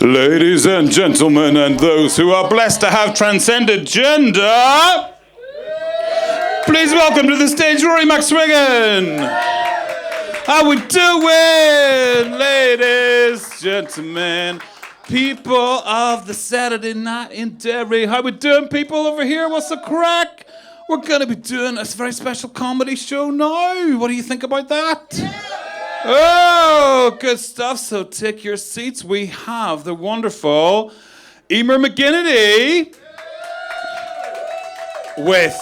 Ladies and gentlemen, and those who are blessed to have transcended gender, please welcome to the stage Rory McSwiggan. How we doing, ladies, gentlemen, people of the Saturday night in Derry? How we doing, people over here? What's the crack? We're going to be doing a very special comedy show now. What do you think about that? Oh, good stuff. So take your seats. We have the wonderful Emer McGinnity with,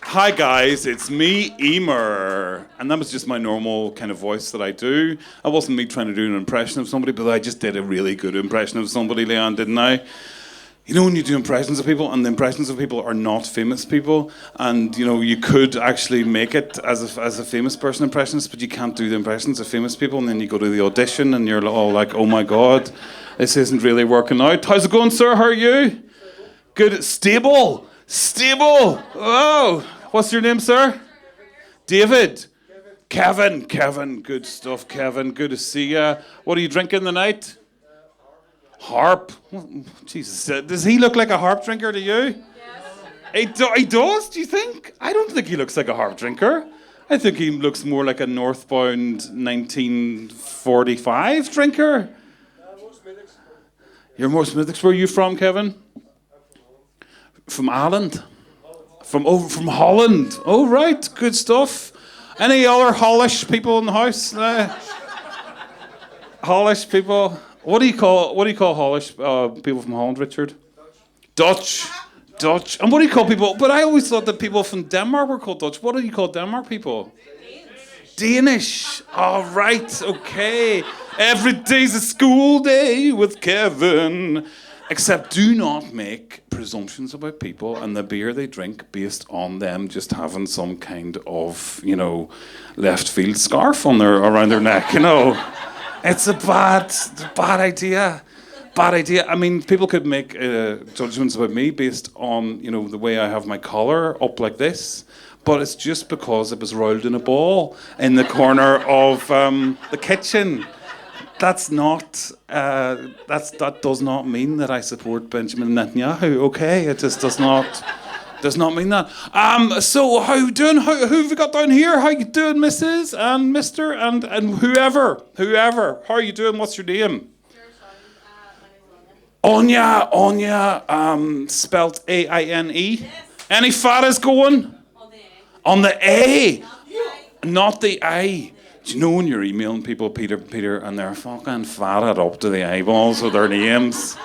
hi guys, it's me, Emer. And that was just my normal kind of voice that I do. I wasn't me trying to do an impression of somebody, but I just did a really good impression of somebody, Leanne, didn't I? You know when you do impressions of people, and the impressions of people are not famous people, and you know you could actually make it as a famous person impressionist, but you can't do the impressions of famous people, and then you go to the audition, and you're all like, oh my god, this isn't really working out. How's it going, sir? How are you? Good. Stable. Oh, what's your name, sir? David. Kevin. Good stuff, Kevin. Good to see you. What are you drinking tonight? Harp. Jesus, does he look like a harp drinker to you? Yes. He does, do you think? I don't think he looks like a harp drinker. I think he looks more like a northbound 1945 drinker. You're more Smithwick's. Where are you from, Kevin? From Ireland. From Holland. Oh, right, good stuff. Any other Hollish people in the house? Hollish people. What do you call Hollish people from Holland, Richard? Dutch. And what do you call people? But I always thought that people from Denmark were called Dutch. What do you call Denmark people? Danish. All right. Okay. Every day's a school day with Kevin. Except do not make presumptions about people and the beer they drink based on them just having some kind of, left field scarf around their neck, It's a bad idea. I mean, people could make judgments about me based on, the way I have my collar up like this, but it's just because it was rolled in a ball in the corner of the kitchen. That does not mean that I support Benjamin Netanyahu. Okay, it just does not mean that. So how you doing? Who have we got down here? How you doing, Mrs. and Mr. and whoever? How are you doing? What's your name? Anya. Spelt Aine. Yes. Any fadas going? On the A. Not the I. Do you know when you're emailing people, Peter, and they're fucking fatted up to the eyeballs with their names?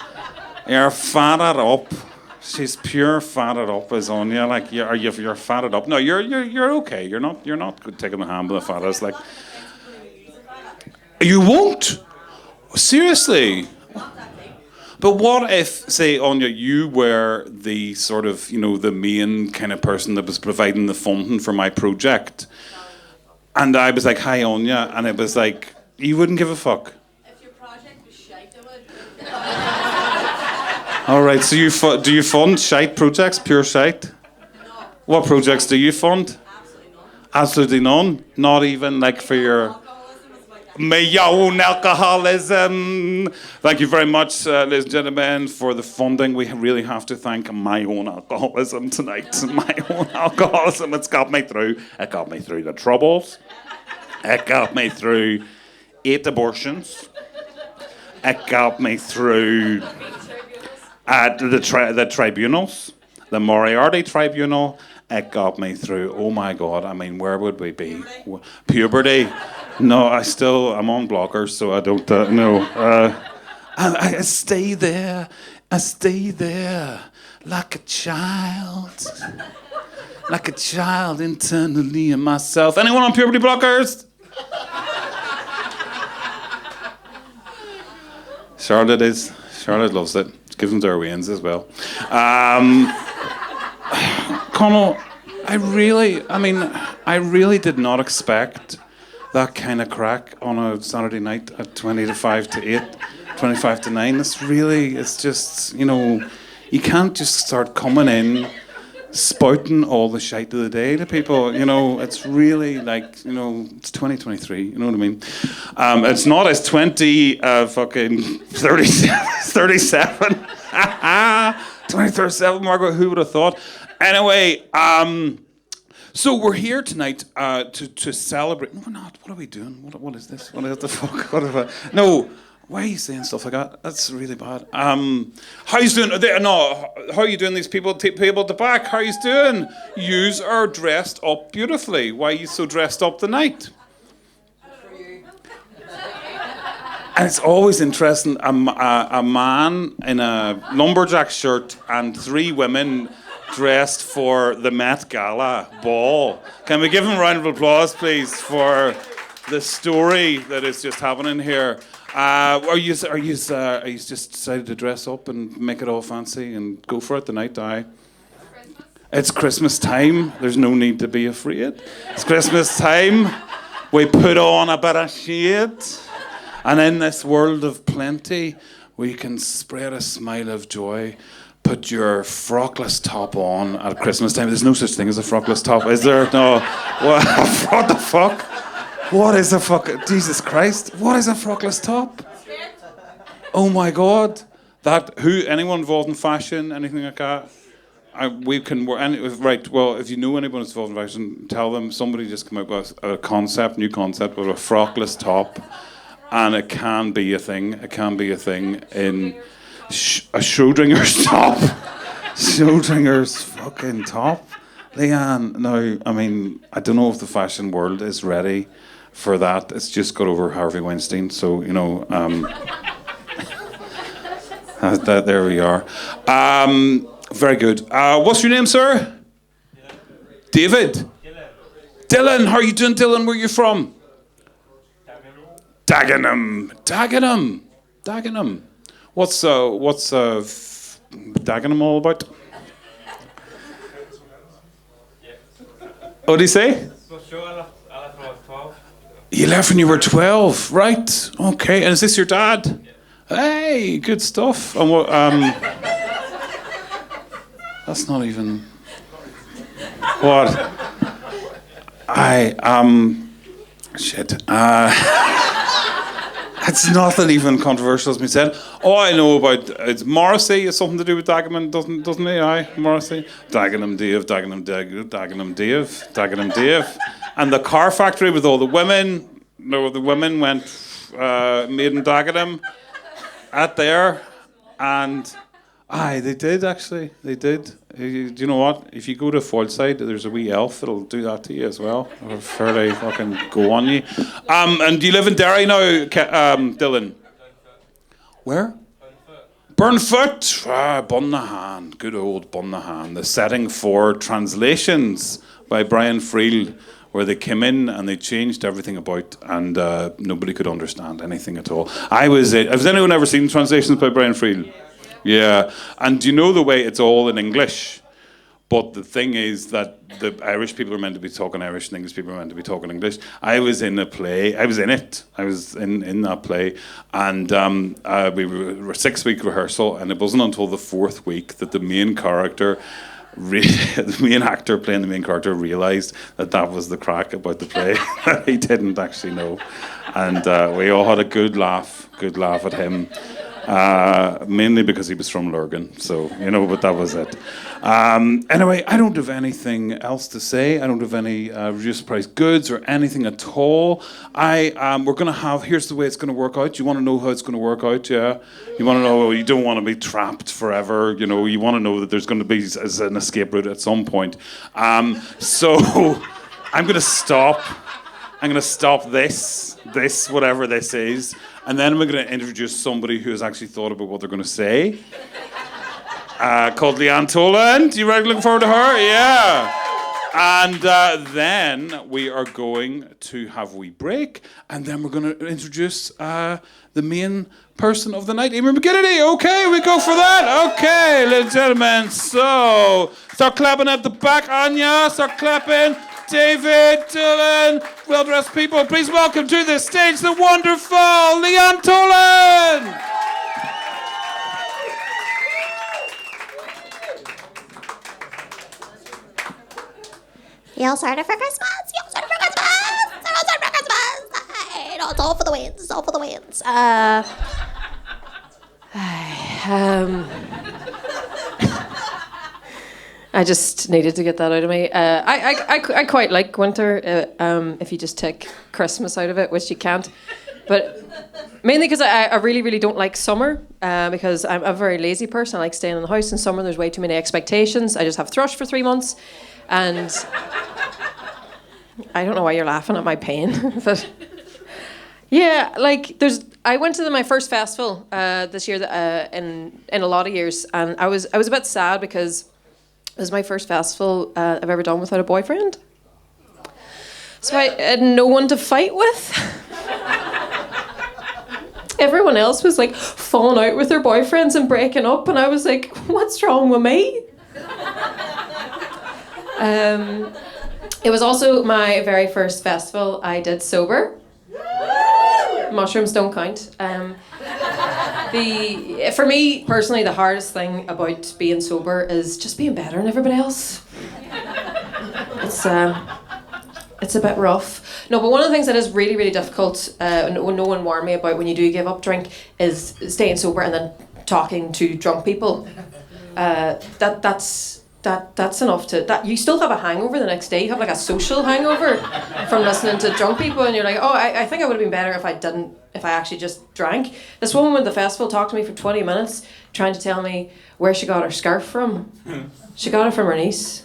You're fatted up. She's pure fatted up as Anya. Like you're fatted up. No, you're okay. You're not good taking the handle of fadas. Like you won't. Seriously. But what if, say, Anya, you were the sort of the main kind of person that was providing the funding for my project, and I was like, "Hi, Anya," and it was like, you wouldn't give a fuck. If your project was shite, I would. All right, so do you fund shite projects, pure shite? No. What projects do you fund? Absolutely none. Absolutely none? Not even like for your... My own alcoholism. Thank you very much, ladies and gentlemen, for the funding. We really have to thank my own alcoholism tonight. My own alcoholism. It's got me through. It got me through the troubles. It got me through 8 abortions. It got me through the tribunals, the Moriarty Tribunal. It got me through. Oh my God! I mean, where would we be? Puberty. No, I'm on blockers, so I don't know. I stay there. Like a child internally in myself. Anyone on puberty blockers? Charlotte loves it. Gives them their wins as well. Connell, I really did not expect that kind of crack on a Saturday night at 25 to 8, 25 to 9. It's just, you can't just start coming in spouting all the shite of the day to people. You know, it's really like, you know, it's 2023. You know what I mean? It's not as 37. 2037, Margaret. Who would have thought? Anyway, so we're here tonight to celebrate. No, we're not. What are we doing? What is this? What is the fuck? What have I? No. Why are you saying stuff like that? That's really bad. How you doing? How are you doing? These people at the back. How you doing? Yous are dressed up beautifully. Why are you so dressed up tonight? And it's always interesting. A man in a lumberjack shirt and 3 women dressed for the Met Gala ball. Can we give them a round of applause, please, for the story that is just happening here? Are you just decided to dress up and make it all fancy and go for it tonight? It's Christmas time. There's no need to be afraid. It's Christmas time. We put on a bit of shade, and in this world of plenty, we can spread a smile of joy. Put your frockless top on at Christmas time. There's no such thing as a frockless top, is there? No. What the fuck? What is a fuck? Jesus Christ! What is a frockless top? Oh my God! Anyone involved in fashion, anything like that? We can work. Right. Well, if you know anyone who's involved in fashion, tell them somebody just come up with a new concept of a frockless top, and it can be a thing. It can be a thing in a Schrodinger's top. Schrodinger's fucking top. Leanne, now, I mean, I don't know if the fashion world is ready for that. It's just got over Harvey Weinstein, so, you know, there we are. Very good. What's your name, sir? David? Dylan. How are you doing, Dylan? Where are you from? Dagenham. What's Dagenham all about? What did he say? You left when you were 12, right? Okay, and is this your dad? Hey, good stuff. And what? That's not even. What? Shit. It's nothing even controversial as we said. All I know about it's Morrissey is something to do with Dagenham, doesn't he? Aye, Morrissey. Dagenham Dave. And the car factory with all the women. No, the women went made in Dagenham at there, and they did actually. They did. Do you know what? If you go to Foilside, there's a wee elf that'll do that to you as well. It'll fairly fucking go on you. And do you live in Derry now, Dylan? Where? Burnfoot. Bunnahan. Good old Bunnahan. The setting for Translations by Brian Friel, where they came in and they changed everything about, and nobody could understand anything at all. Has anyone ever seen Translations by Brian Friel? Yeah, and do you know the way it's all in English? But the thing is that the Irish people are meant to be talking Irish and English people are meant to be talking English. I was in a play. I was in it. I was in that play. And we were a 6-week rehearsal, and it wasn't until the 4th week that the main character, the main actor playing the main character, realised that was the crack about the play. He didn't actually know. And we all had a good laugh at him. Mainly because he was from Lurgan, so, you know, but that was it. Anyway, I don't have anything else to say. I don't have any reduced price goods or anything at all. We're going to have, here's the way it's going to work out. You want to know how it's going to work out, yeah? You want to know, you don't want to be trapped forever, you know, you want to know that there's going to be an escape route at some point. So I'm going to stop this, whatever this is, and then we're going to introduce somebody who has actually thought about what they're going to say. Called Leanne Toland. You ready? Looking forward to her? Yeah. And then we are going to have a wee break, and then we're going to introduce the main person of the night, Emer McGinnity. Okay, we go for that. Okay, ladies and gentlemen. So, start clapping at the back, Anya. Start clapping. David, Dylan, well-dressed people, please welcome to the stage the wonderful Leanne Toland. all started for Christmas. You all started for Christmas. They're all started for Christmas. Hey, no, it's all for the wins. It's all for the wins. I just needed to get that out of me. I quite like winter if you just take Christmas out of it, which you can't. But mainly because I really, really don't like summer because I'm a very lazy person. I like staying in the house in summer. There's way too many expectations. I just have thrush for 3 months. And I don't know why you're laughing at my pain. But yeah, like I went to my first festival this year in a lot of years. And I was a bit sad because it was my first festival I've ever done without a boyfriend. So I had no one to fight with. Everyone else was like falling out with their boyfriends and breaking up, and I was like, what's wrong with me? It was also my very first festival I did sober. Mushrooms don't count. For me personally, the hardest thing about being sober is just being better than everybody else. It's a bit rough. No, but one of the things that is really, really difficult, no one warned me about when you do give up drink, is staying sober and then talking to drunk people. That's enough that you still have a hangover the next day. You have like a social hangover from listening to drunk people, and you're like, oh, I think I would have been better if I actually just drank. This woman at the festival talked to me for 20 minutes trying to tell me where she got her scarf from. She got it from her niece.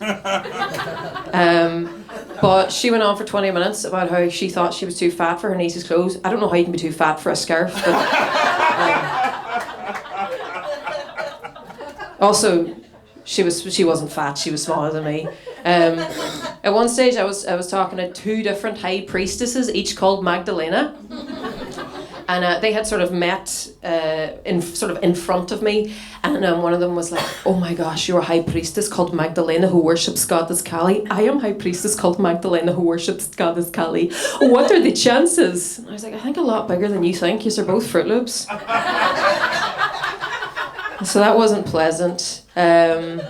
But she went on for 20 minutes about how she thought she was too fat for her niece's clothes. I don't know how you can be too fat for a scarf, but also she wasn't fat. She was smaller than me. At one stage, I was talking to 2 different high priestesses, each called Magdalena. And they had sort of met in front of me, and one of them was like, "Oh my gosh, you're a high priestess called Magdalena who worships Goddess Kali. I am high priestess called Magdalena who worships Goddess Kali. What are the chances?" And I was like, "I think a lot bigger than you think. You're both Fruit Loops." So that wasn't pleasant. I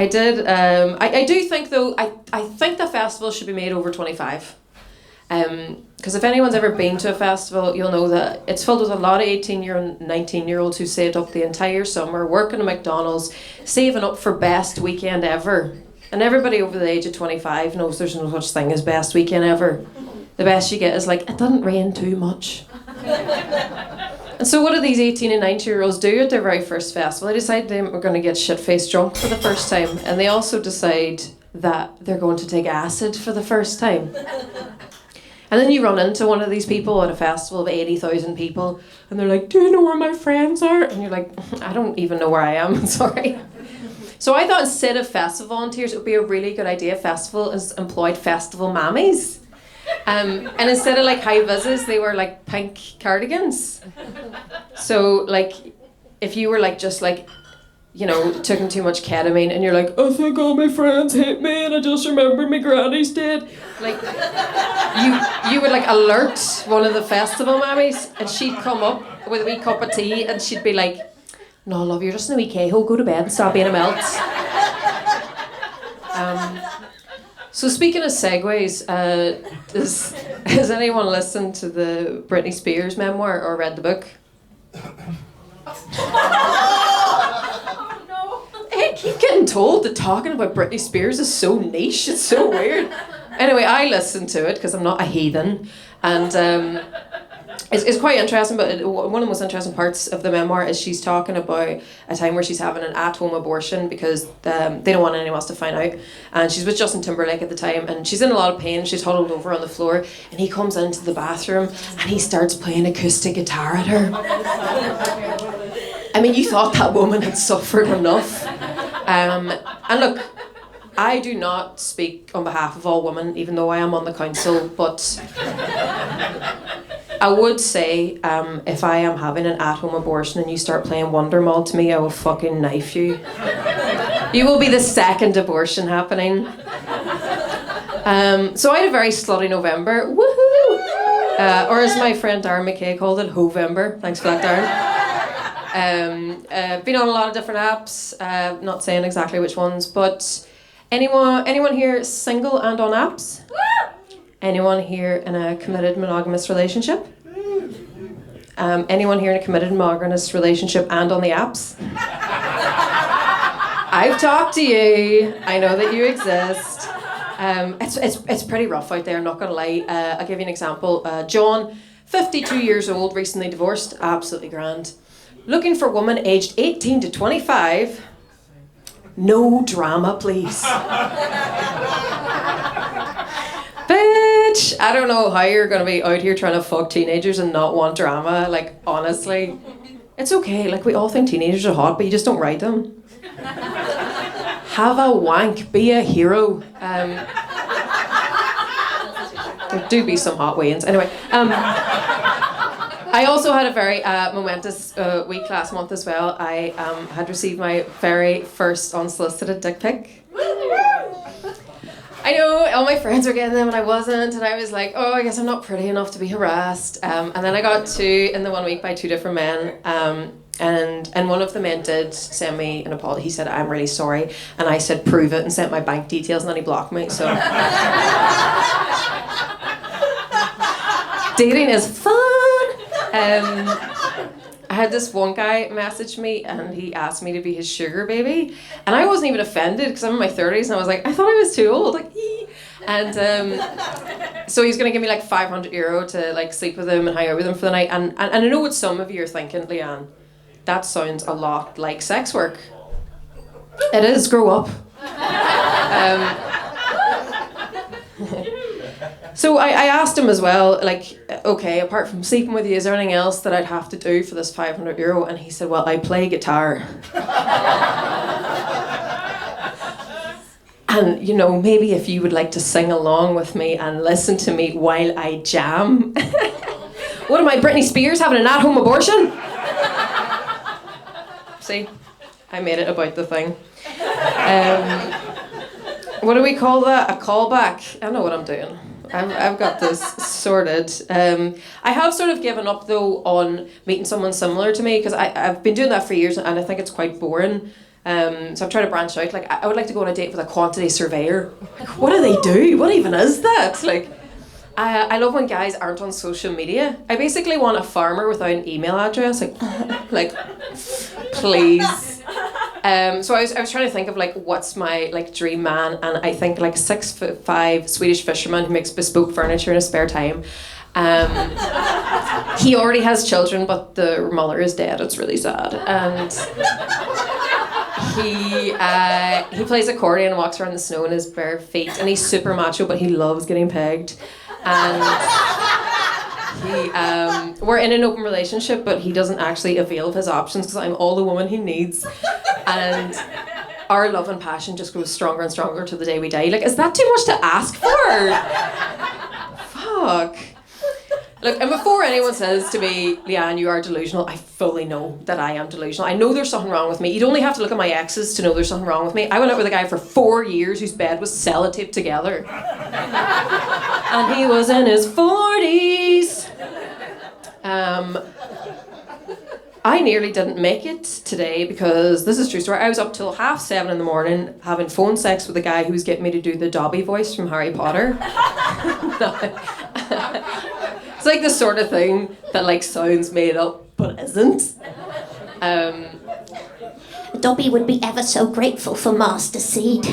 did. I do think though. I think the festival should be made over 25. Because if anyone's ever been to a festival, you'll know that it's filled with a lot of 18-year-old, 19-year-olds who saved up the entire summer, working at McDonald's, saving up for best weekend ever. And everybody over the age of 25 knows there's no such thing as best weekend ever. The best you get is like, it doesn't rain too much. And so what do these 18 and 19-year-olds do at their very first festival? They decide they were going to get shit-faced drunk for the first time. And they also decide that they're going to take acid for the first time. And then you run into one of these people at a festival of 80,000 people, and they're like, "Do you know where my friends are?" And you're like, "I don't even know where I am, sorry." So I thought instead of festival volunteers, it would be a really good idea. Festival is employed festival mammies. And instead of like high vises, they were like pink cardigans. So like, if you were like just like, you know, taking too much ketamine, and you're like, "I think all my friends hate me, and I just remembered my granny's dead." Like, you would like alert one of the festival mammies, and she'd come up with a wee cup of tea, and she'd be like, "No, love, you're just in a wee K-hole, go to bed and stop being a melt." So speaking of segues, has anyone listened to the Britney Spears memoir or read the book? I keep getting told that talking about Britney Spears is so niche. It's so weird. Anyway, I listened to it because I'm not a heathen, and it's quite interesting. But one of the most interesting parts of the memoir is she's talking about a time where she's having an at-home abortion because they don't want anyone else to find out. And she's with Justin Timberlake at the time, and she's in a lot of pain. She's huddled over on the floor, and he comes into the bathroom and he starts playing acoustic guitar at her. I mean, you thought that woman had suffered enough. And look, I do not speak on behalf of all women, even though I am on the council, but I would say if I am having an at-home abortion and you start playing Wonderwall to me, I will fucking knife you. You will be the second abortion happening. So I had a very slutty November. Woohoo! Or as my friend Darren McKay called it, Hovember. Thanks for that, Darren. Been on a lot of different apps, not saying exactly which ones, but Anyone here single and on apps? Anyone here in a committed monogamous relationship? Anyone here in a committed monogamous relationship and on the apps? I've talked to you. I know that you exist. It's pretty rough out there, I'm not going to lie. I'll give you an example. John, 52 years old, recently divorced, absolutely grand. Looking for woman aged 18 to 25. No drama, please. Bitch, I don't know how you're going to be out here trying to fuck teenagers and not want drama. Like, honestly, it's okay. Like, we all think teenagers are hot, but you just don't ride them. Have a wank, be a hero. There do be some hot wains. Anyway, I also had a very momentous week last month as well. I had received my very first unsolicited dick pic. I know, all my friends were getting them and I wasn't, and I was like, oh, I guess I'm not pretty enough to be harassed. And then I got two in the 1 week by two different men. And one of the men did send me an apology. He said, I'm really sorry. And I said, prove it, and sent my bank details, and then he blocked me. So dating is fun. I had this one guy message me and he asked me to be his sugar baby. And I wasn't even offended because I'm in my 30s and I was like, I thought I was too old. Like, ee. And so he's going to give me like €500 to like sleep with him and hang out with him for the night. And I know what some of you are thinking, Leanne. That sounds a lot like sex work. It is, grow up. So I asked him as well, like, okay, apart from sleeping with you, is there anything else that I'd have to do for this €500? And he said, well, I play guitar. And, you know, maybe if you would like to sing along with me and listen to me while I jam. What am I, Britney Spears, having an at-home abortion? See, I made it about the thing. What do we call that? A callback? I know what I'm doing. I've got this sorted. I have sort of given up though on meeting someone similar to me because I've been doing that for years and I think it's quite boring. So I'm trying to branch out. Like I would like to go on a date with a quantity surveyor. Like, what do they do? What even is that? Like, I love when guys aren't on social media. I basically want a farmer without an email address. Like please. So I was trying to think of like what's my like dream man, and I think like 6'5" Swedish fisherman who makes bespoke furniture in his spare time. He already has children, but the mother is dead. It's really sad. And he plays accordion and walks around the snow in his bare feet, and he's super macho, but he loves getting pegged. And we're in an open relationship, but he doesn't actually avail of his options because I'm all the woman he needs. And our love and passion just grows stronger and stronger till the day we die. Like, is that too much to ask for? Fuck. Look, and before anyone says to me, Leanne, you are delusional, I fully know that I am delusional. I know there's something wrong with me. You'd only have to look at my exes to know there's something wrong with me. I went out with a guy for 4 years whose bed was sellotaped together. And he was in his 40s. I nearly didn't make it today because, this is a true story, I was up till 7:30 in the morning having phone sex with a guy who was getting me to do the Dobby voice from Harry Potter. It's like the sort of thing that like sounds made up but isn't. Dobby would be ever so grateful for Master Seed.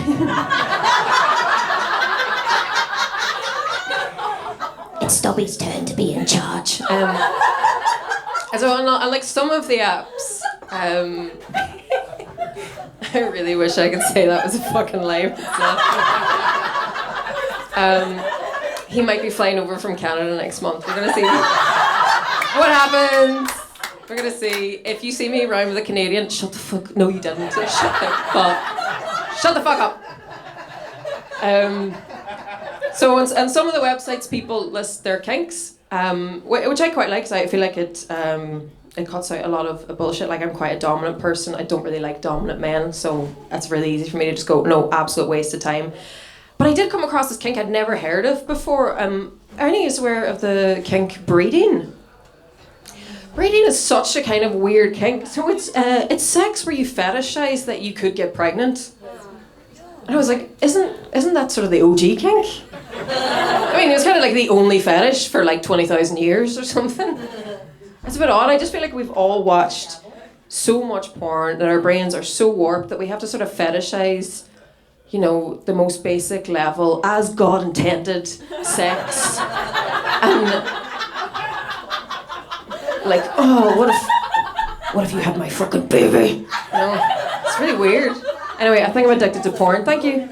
It's Dobby's turn to be in charge. So on like some of the apps, I really wish I could say that was a fucking lie. But it's not. He might be flying over from Canada next month. We're gonna see what happens. We're gonna see. If you see me around with a Canadian, shut the fuck. No, you didn't. Shut the fuck up. So on some of the websites, people list their kinks. Which I quite like because I feel like it cuts out a lot of bullshit. Like, I'm quite a dominant person. I don't really like dominant men, so that's really easy for me to just go, no, absolute waste of time. But I did come across this kink I'd never heard of before. Ernie is aware of the kink breeding. Breeding is such a kind of weird kink. So it's sex where you fetishize that you could get pregnant. And I was like, isn't that sort of the OG kink? I mean, it was kind of like the only fetish for like 20,000 years or something. It's a bit odd. I just feel like we've all watched so much porn that our brains are so warped that we have to sort of fetishize, you know, the most basic level, as God intended, sex. And like, oh, what if you had my frickin' baby? You know, it's really weird. Anyway, I think I'm addicted to porn. Thank you.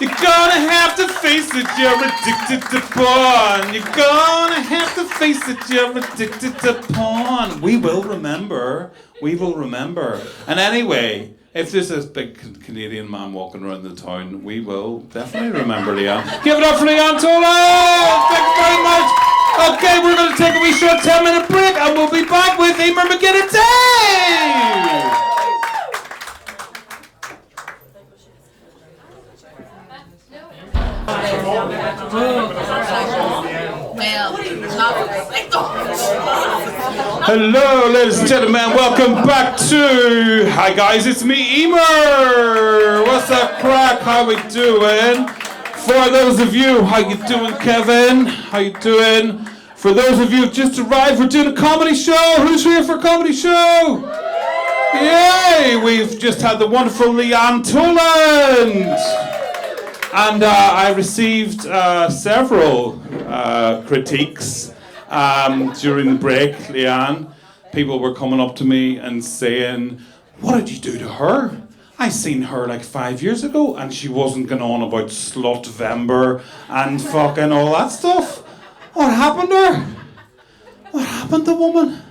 You're gonna have to face it, you're addicted to porn. You're gonna have to face it, you're addicted to porn. We will remember. We will remember. And anyway, if there's a big Canadian man walking around the town, we will definitely remember Leanne. Give it up for Leanne Tola! Thank you very much. Okay, we're going to take a wee short 10-minute break and we'll be back with Emer McGinnis. Hello, ladies and gentlemen. Welcome back to... Hi, guys. It's me, Emer. What's up, crack? How we doing? For those of you, how you doing, Kevin? How you doing? For those of you who just arrived, we're doing a comedy show. Who's here for a comedy show? Yay! We've just had the wonderful Leanne Toland. And I received several critiques during the break, Leanne. People were coming up to me and saying, what did you do to her? I seen her like 5 years ago and she wasn't going on about Slutvember and fucking all that stuff. What happened to her? What happened to the woman?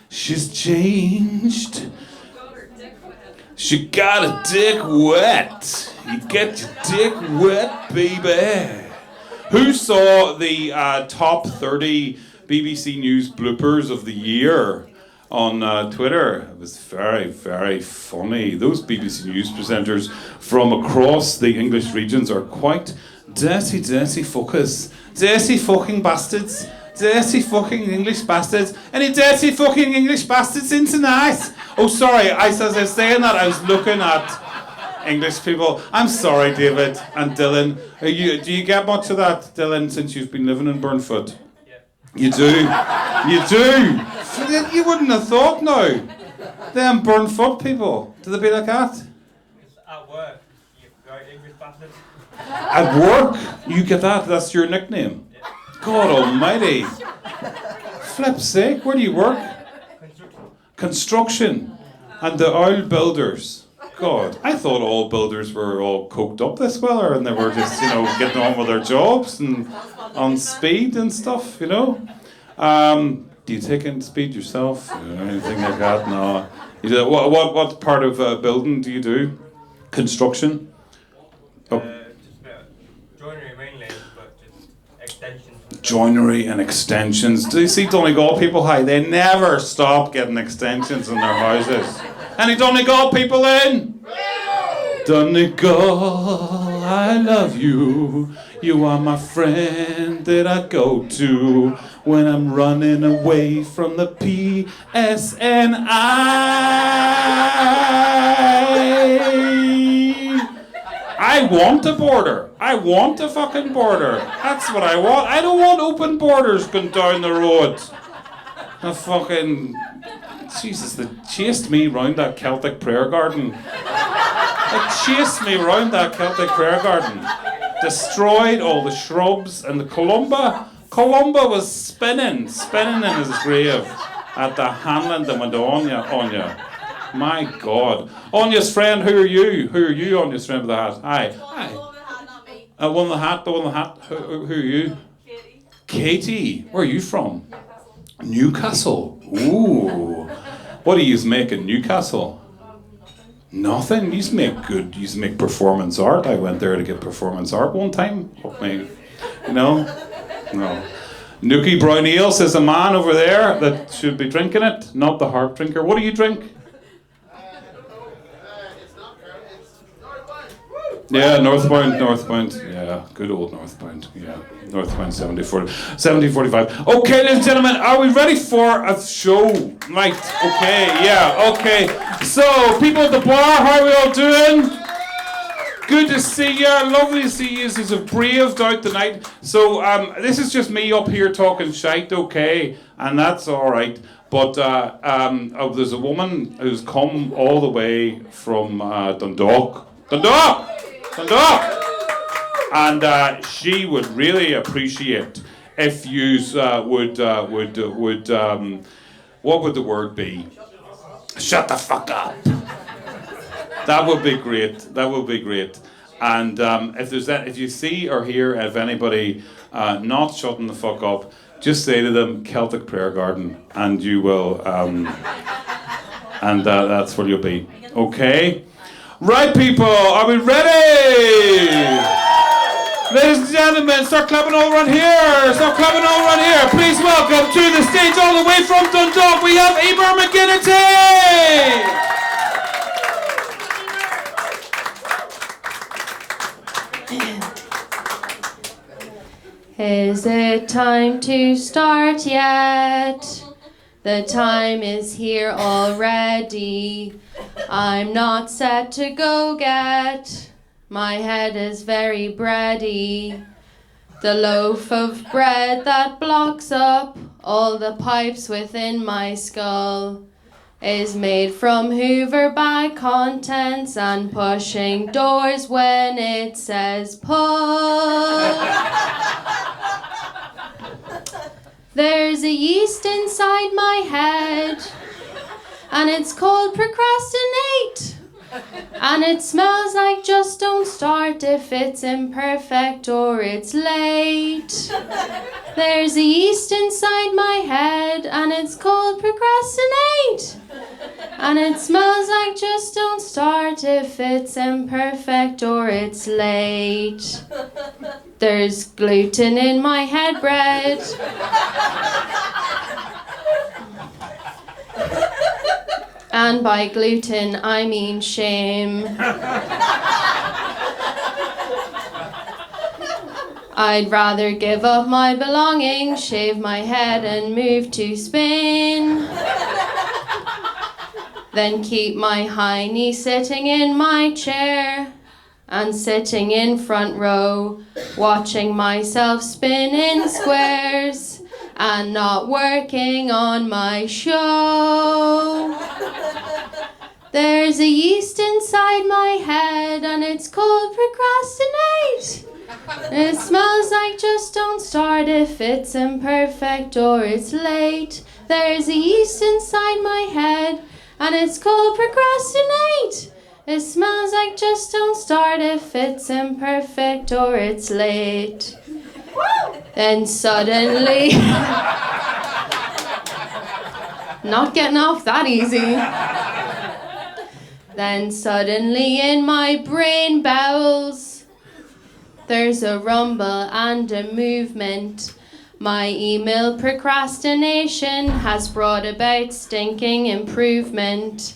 She's changed. She got a dick wet. You get your dick wet, baby. Who saw the top 30 BBC News bloopers of the year on Twitter? It was very, very funny. Those BBC News presenters from across the English regions are quite dirty, dirty fuckers. Dirty fucking bastards. Dirty fucking English bastards. Any dirty fucking English bastards in tonight? Oh, sorry, as I was saying that, I was looking at English people. I'm sorry, David and Dylan. Do you get much of that, Dylan, since you've been living in Burnfoot? Yeah. You do? You do? You wouldn't have thought, no. Them Burnfoot people. Do they be like that? At work, you got English bastards. At work? You get that? That's your nickname? Yeah. God almighty. Flip's sake, where do you work? Construction. And the oil builders. God, I thought all builders were all coked up this weather and they were just, you know, getting on with their jobs and on speed and stuff, you know. Do you take in speed yourself? Anything like that? No. You do, what part of building do you do? Construction? Oh. Just joinery mainly, but just extensions. Joinery and extensions. Do you see Donegal people? Hi, they never stop getting extensions in their houses. Any Donegal people in? Donegal, I love you. You are my friend that I go to when I'm running away from the PSNI. I want a border. I want a fucking border. That's what I want. I don't want open borders going down the road. The fucking... Jesus, they chased me round that Celtic prayer garden. They chased me round that Celtic prayer garden. Destroyed all the shrubs and the Columba. Columba was spinning in his grave at the Hanlon that went Anya. My God. Anya's friend, who are you? Who are you, Anya's friend with the hat? Hi. Hi. The one with the hat. Who are you? Katie. Where are you from? Newcastle. Ooh. What do you make in Newcastle? Nothing. You make performance art. I went there to get performance art one time. No. Nookie Brown Ale says a man over there that should be drinking it, not the hard drinker. What do you drink? Yeah, northbound. Yeah, good old northbound. Yeah, northbound 7045. Okay, ladies and gentlemen, are we ready for a show? Right, okay, yeah, okay. So, people at the bar, how are we all doing? Good to see you. Lovely to see you. This is braved out tonight. So, this is just me up here talking shite, okay? And that's alright. But there's a woman who's come all the way from Dundalk. And she would really appreciate if you would what would the word be? Shut the fuck up. That would be great. And if you see or hear of anybody not shutting the fuck up, just say to them Celtic Prayer Garden, and you will, and that's where you'll be. Okay. Right, people, are we ready? Ladies and gentlemen, start clapping all around here. Please welcome to the stage all the way from Dundalk, we have Emer McGinnity. Is it time to start yet? The time is here already. I'm not set to go get. My head is very bready. The loaf of bread that blocks up all the pipes within my skull is made from Hoover bag contents and pushing doors when it says pull. There's a yeast inside my head, and it's called procrastinate. And it smells like just don't start if it's imperfect or it's late. There's a yeast inside my head, and it's called procrastinate. And it smells like just don't start if it's imperfect or it's late. There's gluten in my head bread. And by gluten, I mean shame. I'd rather give up my belongings, shave my head and move to Spain than keep my high knee sitting in my chair and sitting in front row, watching myself spin in squares and not working on my show. There's a yeast inside my head and it's called procrastinate. It smells like just don't start if it's imperfect or it's late. There's a yeast inside my head and it's called procrastinate. It smells like just don't start if it's imperfect or it's late. Then suddenly, not getting off that easy. Then suddenly in my brain bowels, there's a rumble and a movement. My email procrastination has brought about stinking improvement.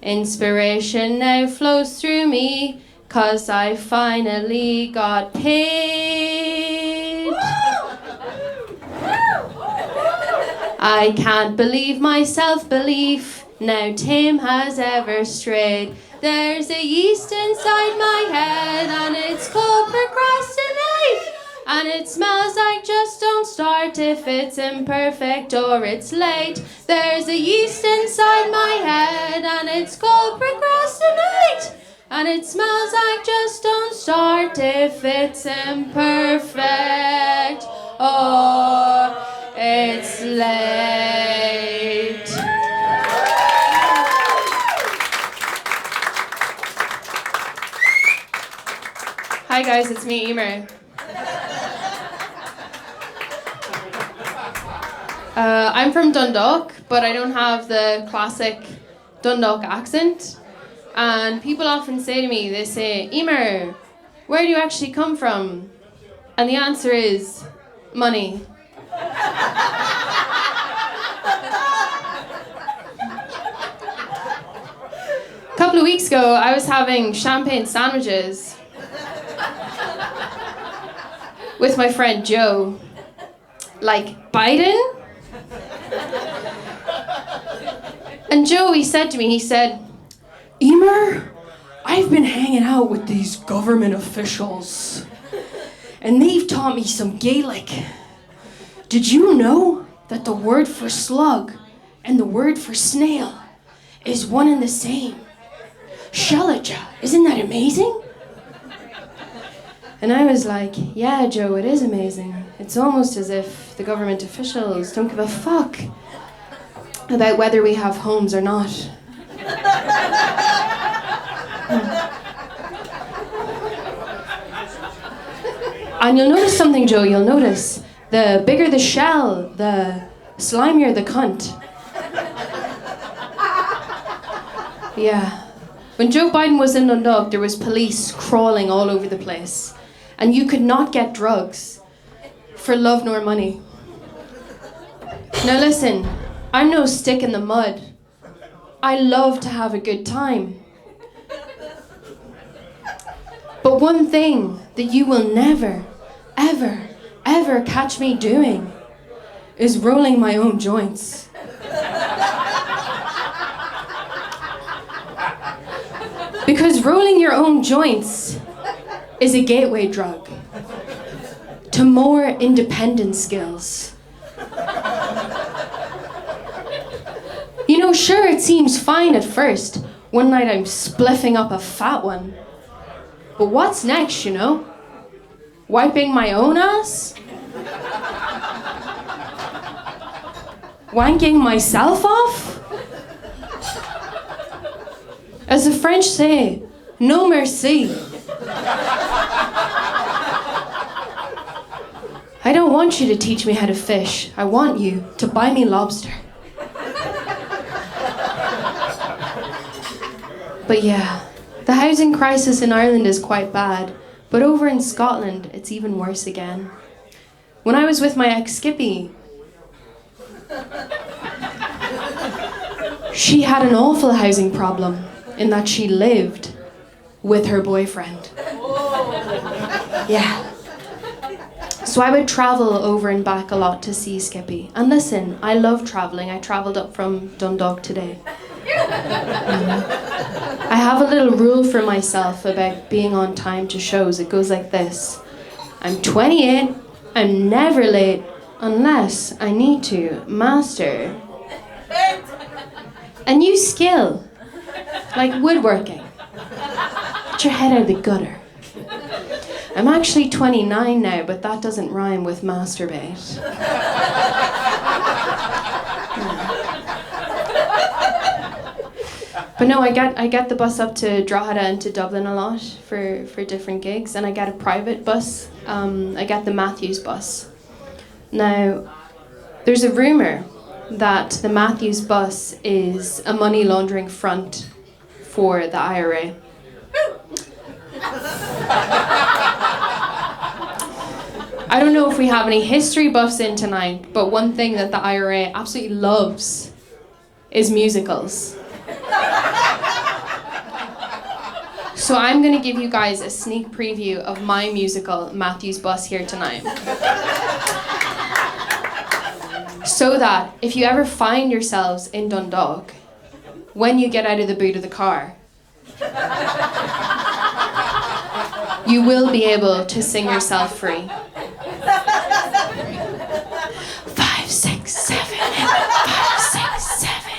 Inspiration now flows through me, 'cause I finally got paid. I can't believe my self-belief now Tim has ever strayed. There's a yeast inside my head and it's called procrastinate. And it smells like just don't start if it's imperfect or it's late. There's a yeast inside my head and it's called procrastinate. And it smells like just don't start if it's imperfect or it's late. Hi guys, it's me, Emer. I'm from Dundalk, but I don't have the classic Dundalk accent. And people often say to me, they say, Emer, where do you actually come from? And the answer is, money. A couple of weeks ago, I was having champagne sandwiches. with my friend Joe. Like, Biden? And Joe, he said to me, he said, Emer, I've been hanging out with these government officials, and they've taught me some Gaelic. Did you know that the word for slug and the word for snail is one and the same? Shalaja, isn't that amazing? And I was like, yeah, Joe, it is amazing. It's almost as if the government officials don't give a fuck about whether we have homes or not. And you'll notice something, Joe, you'll notice the bigger the shell, the slimier the cunt. Yeah. When Joe Biden was in Dundalk, there was police crawling all over the place. And you could not get drugs for love nor money. Now listen, I'm no stick in the mud. I love to have a good time. But one thing that you will never, ever, ever catch me doing is rolling my own joints. Because rolling your own joints is a gateway drug to more independent skills. You know, sure, it seems fine at first. One night I'm spliffing up a fat one. But what's next, you know? Wiping my own ass? Wanking myself off? As the French say, no merci. I don't want you to teach me how to fish. I want you to buy me lobster. But yeah, the housing crisis in Ireland is quite bad, but over in Scotland, it's even worse again. When I was with my ex Skippy, she had an awful housing problem in that she lived with her boyfriend. Yeah. So I would travel over and back a lot to see Skippy. And listen, I love traveling. I traveled up from Dundalk today. I have a little rule for myself about being on time to shows. It goes like this. I'm 28, I'm never late unless I need to master a new skill, like woodworking. Get your head out of the gutter. I'm actually 29 now, but that doesn't rhyme with masturbate. But no, I get the bus up to Drogheda and to Dublin a lot for different gigs, and I get a private bus. I get the Matthews bus. Now, there's a rumour that the Matthews bus is a money laundering front for the IRA. I don't know if we have any history buffs in tonight, but one thing that the IRA absolutely loves is musicals. So I'm going to give you guys a sneak preview of my musical, Matthew's Bus, here tonight. So that if you ever find yourselves in Dundalk, when you get out of the boot of the car, you will be able to sing yourself free. 5, 6, 7, 5, 6, 7.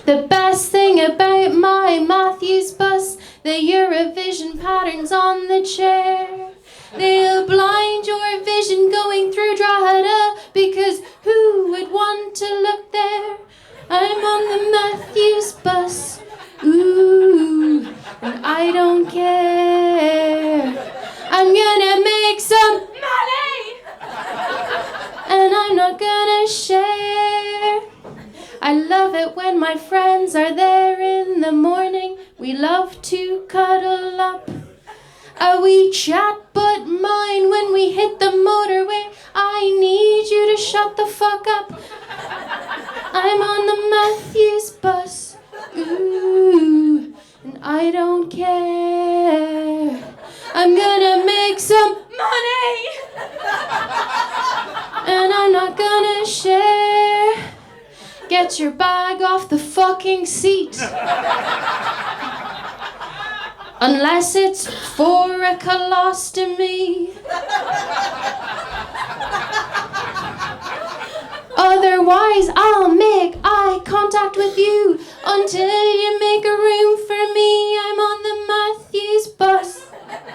The best thing about my Matthews bus, the Eurovision patterns on the chair. They'll blind your vision going through Drogheda, because who would want to look there? I'm on the Matthews bus, ooh, and I don't care. I'm gonna make some money, and I'm not gonna share. I love it when my friends are there in the morning. We love to cuddle up. We chat, but mine when we hit the motorway. I need you to shut the fuck up. I'm on the Matthews bus, ooh, and I don't care. I'm gonna make some money, get your bag off the fucking seat. Unless it's for a colostomy. Otherwise, I'll make eye contact with you until you make a room for me. I'm on the Matthews bus.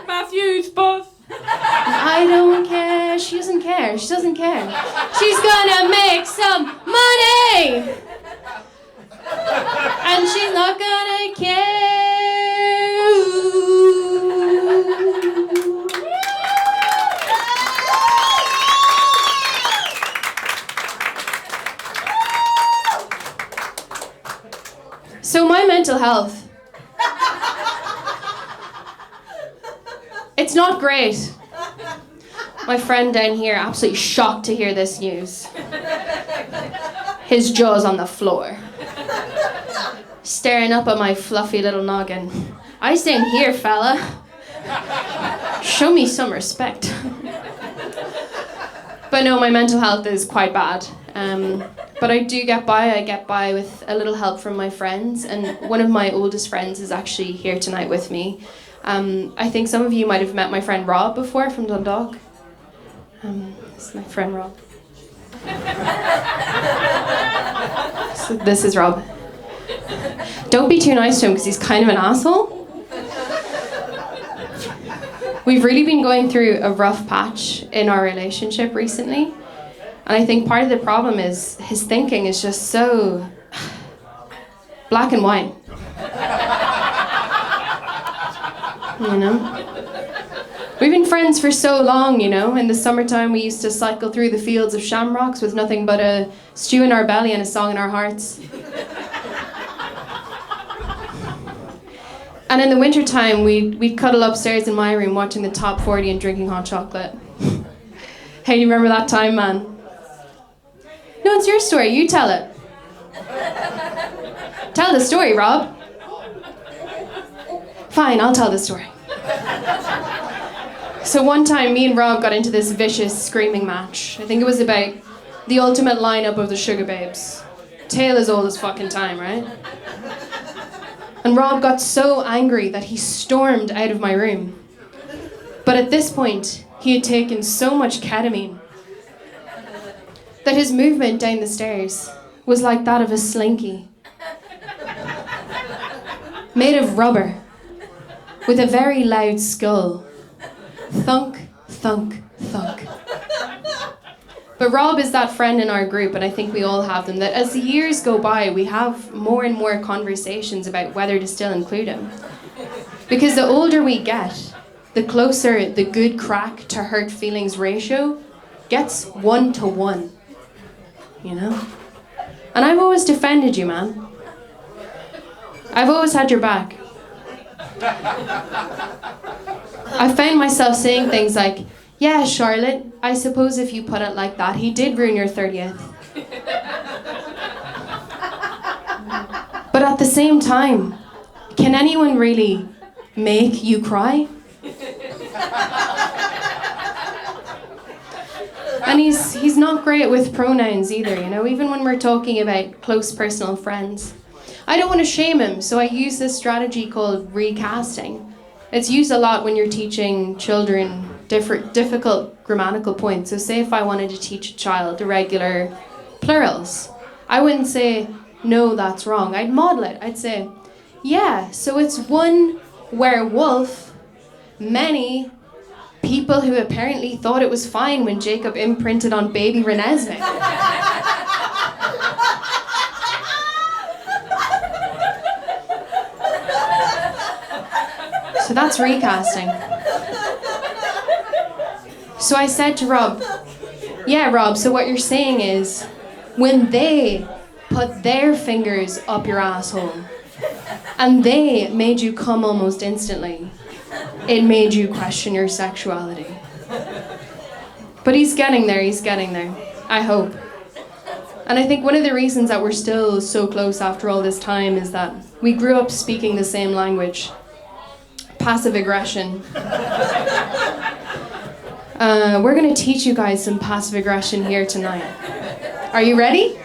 Matthews bus. I don't care. She doesn't care. She doesn't care. She's gonna make some money. And she's not gonna care. So my mental health. It's not great. My friend down here absolutely shocked to hear this news. His jaw's on the floor. Staring up at my fluffy little noggin. I stay here, fella. Show me some respect. But no, my mental health is quite bad. But I do get by. I get by with a little help from my friends. And one of my oldest friends is actually here tonight with me. I think some of you might have met my friend Rob before from Dundalk. This is my friend Rob. So this is Rob. Don't be too nice to him because he's kind of an asshole. We've really been going through a rough patch in our relationship recently. And I think part of the problem is his thinking is just so black and white. You know? We've been friends for so long, you know. In the summertime, we used to cycle through the fields of shamrocks with nothing but a stew in our belly and a song in our hearts. And in the wintertime, we'd cuddle upstairs in my room watching the Top 40 and drinking hot chocolate. Hey, you remember that time, man? No, it's your story. You tell it. Tell the story, Rob. Fine, I'll tell the story. So one time, me and Rob got into this vicious screaming match. I think it was about the ultimate lineup of the Sugar Babes. Tale as old as fucking time, right? And Rob got so angry that he stormed out of my room. But at this point, he had taken so much ketamine that his movement down the stairs was like that of a slinky. Made of rubber, with a very loud skull. Thunk, thunk, thunk. But Rob is that friend in our group, and I think we all have them, that as the years go by, we have more and more conversations about whether to still include him. Because the older we get, the closer the good crack to hurt feelings ratio gets 1 to 1. You know? And I've always defended you, man. I've always had your back. I found myself saying things like, yeah, Charlotte, I suppose if you put it like that, he did ruin your 30th. But at the same time, can anyone really make you cry? And he's not great with pronouns either, you know, even when we're talking about close personal friends. I don't want to shame him, so I use this strategy called recasting. It's used a lot when you're teaching children difficult grammatical points. So say if I wanted to teach a child irregular plurals, I wouldn't say, no, that's wrong. I'd model it. I'd say, yeah, so it's one werewolf, many people who apparently thought it was fine when Jacob imprinted on baby Renesmee. So that's recasting. So I said to Rob, yeah, Rob, so what you're saying is, when they put their fingers up your asshole and they made you come almost instantly, it made you question your sexuality. But he's getting there, I hope. And I think one of the reasons that we're still so close after all this time is that we grew up speaking the same language. Passive aggression. We're going to teach you guys some passive aggression here tonight. Are you ready?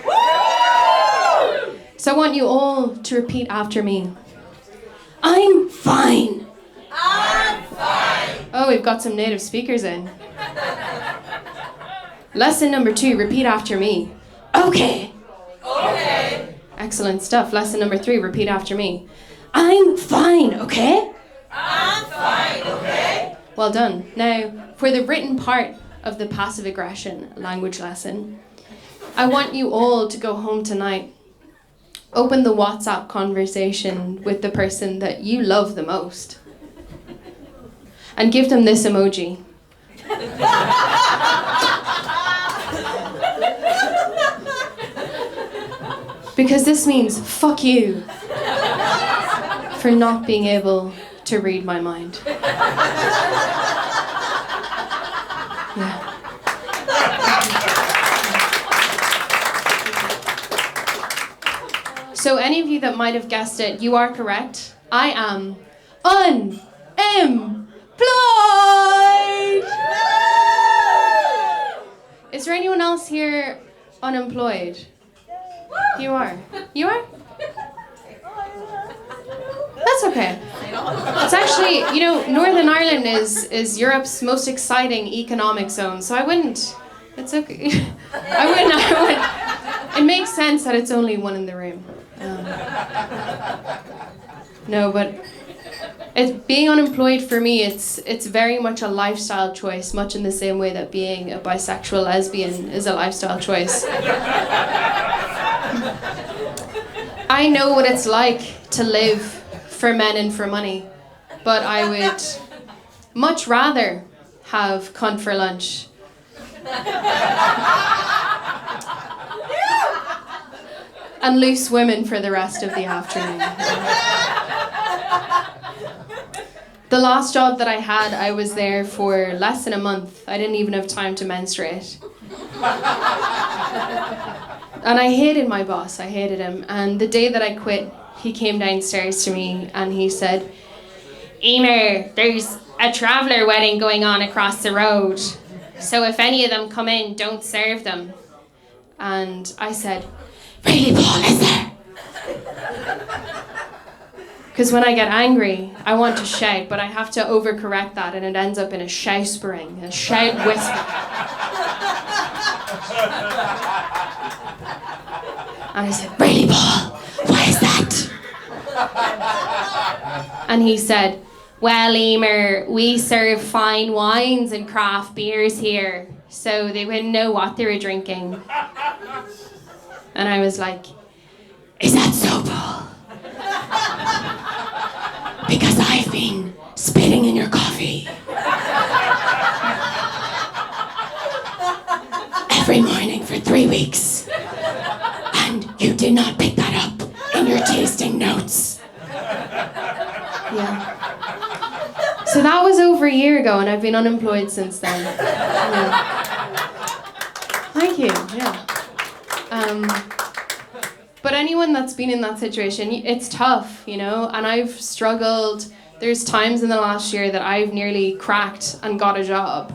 So I want you all to repeat after me. I'm fine. I'm fine. Oh, we've got some native speakers in. Lesson number 2, repeat after me. Okay. Okay. Excellent stuff. Lesson number 3, repeat after me. I'm fine, okay? I'm fine, okay? Well done. Now, for the written part of the passive aggression language lesson, I want you all to go home tonight. Open the WhatsApp conversation with the person that you love the most. And give them this emoji. Because this means fuck you for not being able to read my mind. Yeah. So any of you that might have guessed it, you are correct. I am unemployed. Is there anyone else here unemployed? You are. You are? That's okay. It's actually, you know, Northern Ireland is Europe's most exciting economic zone, so I wouldn't. It's okay. I wouldn't. It makes sense that it's only one in the room. No, but being unemployed for me, it's very much a lifestyle choice, much in the same way that being a bisexual lesbian is a lifestyle choice. I know what it's like to live for men and for money, but I would much rather have cunt for lunch and loose women for the rest of the afternoon. The last job that I had, I was there for less than a month. I didn't even have time to menstruate. And I hated my boss, I hated him. And the day that I quit, he came downstairs to me and he said, Emer, there's a traveller wedding going on across the road. So if any of them come in, don't serve them. And I said, really, Paul, is there? Because when I get angry, I want to shout, but I have to overcorrect that and it ends up in a shout-spring, a shout whisper. And I said, really, Paul? What is that? And he said, well, Emer, we serve fine wines and craft beers here, so they wouldn't know what they were drinking. And I was like, is that so, Paul? Because I've been spitting in your coffee every morning for 3 weeks. And you did not pick that up in your tasting notes. Yeah. So that was over a year ago, and I've been unemployed since then. Yeah. Thank you, yeah. But anyone that's been in that situation, it's tough, you know, and I've struggled. There's times in the last year that I've nearly cracked and got a job.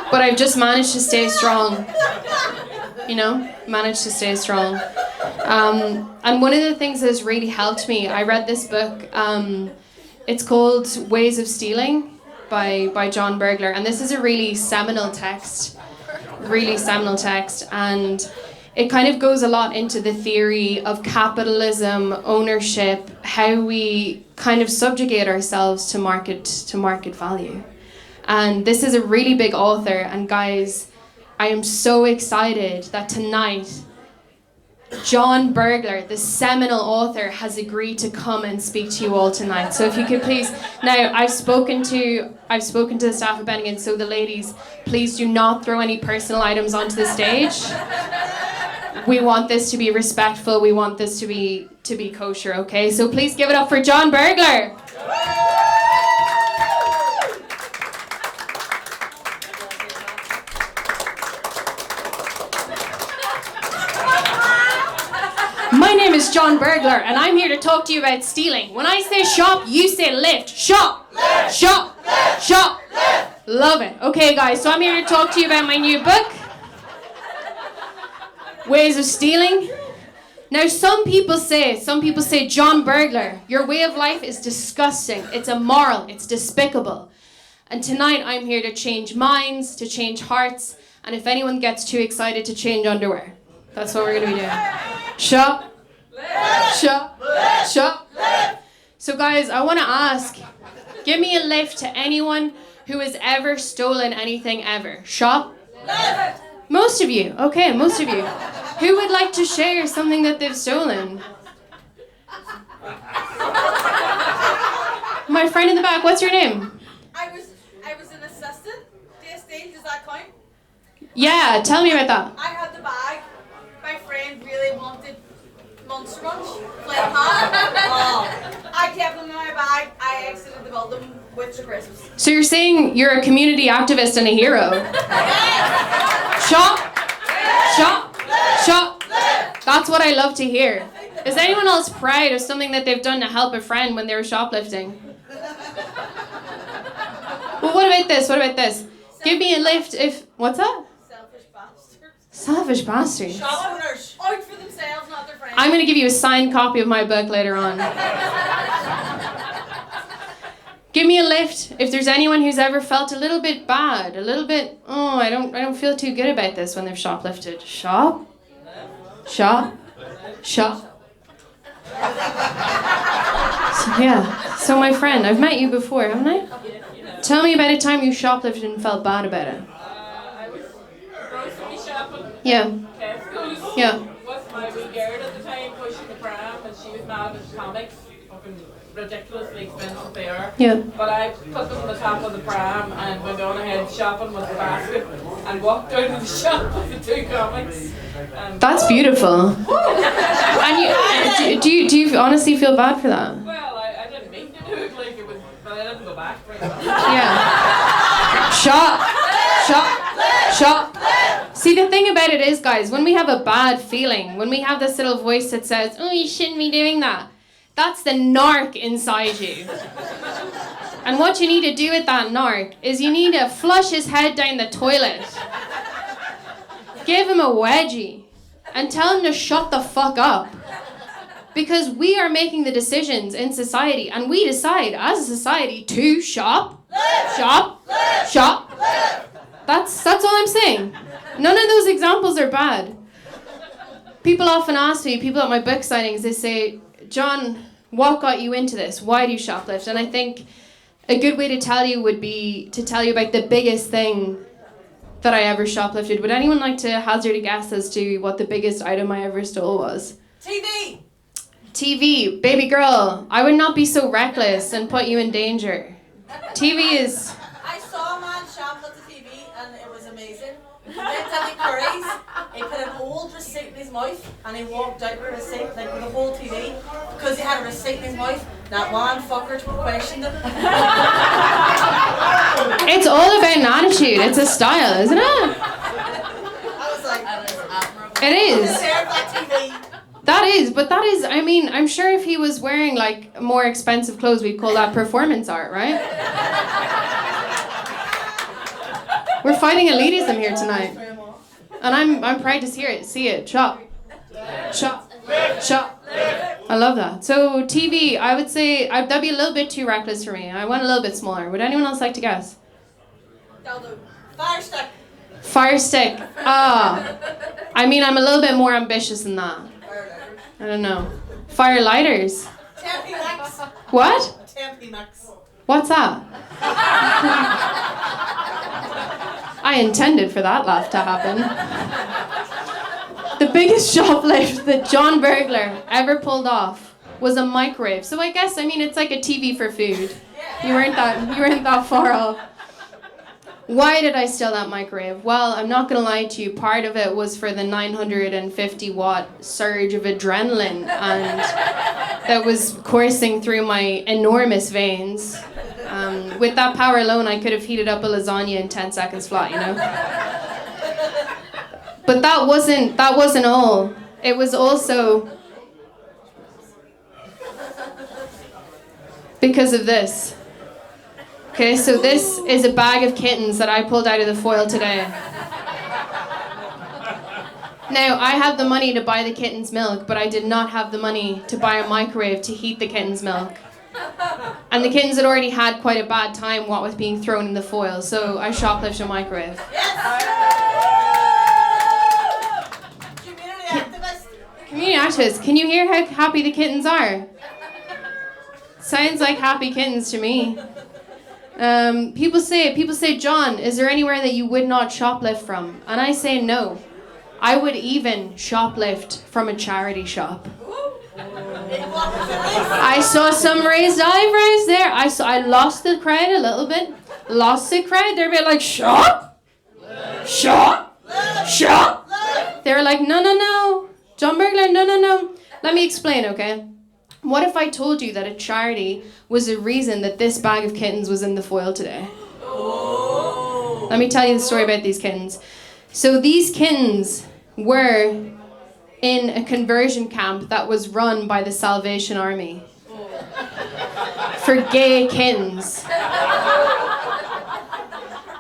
But I've just managed to stay strong, you know, managed to stay strong. And one of the things that has really helped me, I read this book, it's called Ways of Stealing by John Bergler, and this is a really seminal text, and it kind of goes a lot into the theory of capitalism, ownership, how we kind of subjugate ourselves to market value. And this is a really big author, and guys, I am so excited that tonight John Bergler, the seminal author, has agreed to come and speak to you all tonight. So if you could please, now I've spoken to the staff of Bennigan, so the ladies, please do not throw any personal items onto the stage. We want this to be respectful, we want this to be kosher, okay? So please give it up for John Bergler. My name is John Bergler, and I'm here to talk to you about stealing. When I say shop, you say lift. Shop! Lift! Shop! Lift! Shop! Lift! Love it. Okay, guys, so I'm here to talk to you about my new book. ways of stealing. Now, some people say, John Burglar, your way of life is disgusting. It's immoral. It's despicable. And tonight, I'm here to change minds, to change hearts, and if anyone gets too excited, to change underwear. That's what we're going to be doing. Shop. Shop. Shop. So, guys, I want to ask, give me a lift to anyone who has ever stolen anything ever. Shop. Most of you. Okay, most of you. Who would like to share something that they've stolen? My friend in the back, what's your name? I was an assistant. Does that count? Yeah, tell me about that. I had the bag. My friend really wanted Monster Munch, flat hat. I kept them in my bag. I exited the building with the crisps. So you're saying you're a community activist and a hero? Shop, shop, shop. That's what I love to hear. Is anyone else proud of something that they've done to help a friend when they were shoplifting? Well, what about this? What about this? Give me a lift if... What's that? Selfish bastards. Selfish bastards. Shop owners. Out for themselves, not their friends. I'm going to give you a signed copy of my book later on. Give me a lift if there's anyone who's ever felt a little bit bad, a little bit, oh, I don't feel too good about this when they've shoplifted. Shop? Shop? Shop? So my friend, I've met you before, haven't I? Tell me about a time you shoplifted and felt bad about it. I was grocery shopping. Yeah. Tesco's. Yeah. With my wee girl at the time pushing the pram, and she was mad at comics. Fucking ridiculously expensive they are. Yeah. But I put them on the top of the pram and went on ahead shopping with the basket and walked out of the shop with the 2 comics. That's beautiful. And do you honestly feel bad for that? Well, I didn't mean to do it, like it was, but I didn't go back for it. Yeah. Shop. Shop. Shop. See, the thing about it is, guys, when we have a bad feeling, when we have this little voice that says, oh, you shouldn't be doing that, that's the narc inside you. And what you need to do with that narc is you need to flush his head down the toilet. Give him a wedgie and tell him to shut the fuck up. Because we are making the decisions in society, and we decide as a society to shop, shop, shop. That's all I'm saying. None of those examples are bad. People often ask me, people at my book signings, they say, John, what got you into this? Why do you shoplift? And I think a good way to tell you would be to tell you about the biggest thing that I ever shoplifted. Would anyone like to hazard a guess as to what the biggest item I ever stole was? TV! TV. Baby girl, I would not be so reckless and put you in danger. TV is... I saw a man shoplift the TV and it was amazing. He went to the Curry's, he put an old receipt in his mouth and he walked out with a receipt, like with the whole TV, because he had a receipt in his mouth. Not one fucker questioned him. It's all about an attitude. It's a style, isn't it? I was like, that is admirable. It is. Deserve that TV. That is, I mean, I'm sure if he was wearing like more expensive clothes, we'd call that performance art, right? We're fighting elitism here tonight. And I'm proud to see it. Shop. Shop. Shop. I love that. So TV, I would say that'd be a little bit too reckless for me. I went a little bit smaller. Would anyone else like to guess? Fire stick. Fire stick. I mean, I'm a little bit more ambitious than that. I don't know. Fire lighters. Tempy mix. What? Tempy mix. What's that? I intended for that laugh to happen. The biggest shoplift that John Burglar ever pulled off was a microwave. So I guess, I mean, it's like a TV for food. You weren't that far off. Why did I steal that microwave? Well, I'm not gonna lie to you, part of it was for the 950 watt surge of adrenaline and that was coursing through my enormous veins. With that power alone, I could have heated up a lasagna in 10 seconds flat, you know? But that wasn't all. It was also because of this. Okay, so this is a bag of kittens that I pulled out of the foil today. Now, I had the money to buy the kitten's milk, but I did not have the money to buy a microwave to heat the kitten's milk. And the kittens had already had quite a bad time, what with being thrown in the foil, so I shoplifted a microwave. Community activist. Community activists, can you hear how happy the kittens are? Sounds like happy kittens to me. People say, John, is there anywhere that you would not shoplift from? And I say no. I would even shoplift from a charity shop. I saw some raised eyebrows there. I lost the crowd a little bit. Lost the crowd. They're a bit like, shop? Shop? Shop? They were like, no. John Burglar, no. Let me explain, okay? What if I told you that a charity was the reason that this bag of kittens was in the foil today? Let me tell you the story about these kittens. So these kittens were in a conversion camp that was run by the Salvation Army for gay kittens.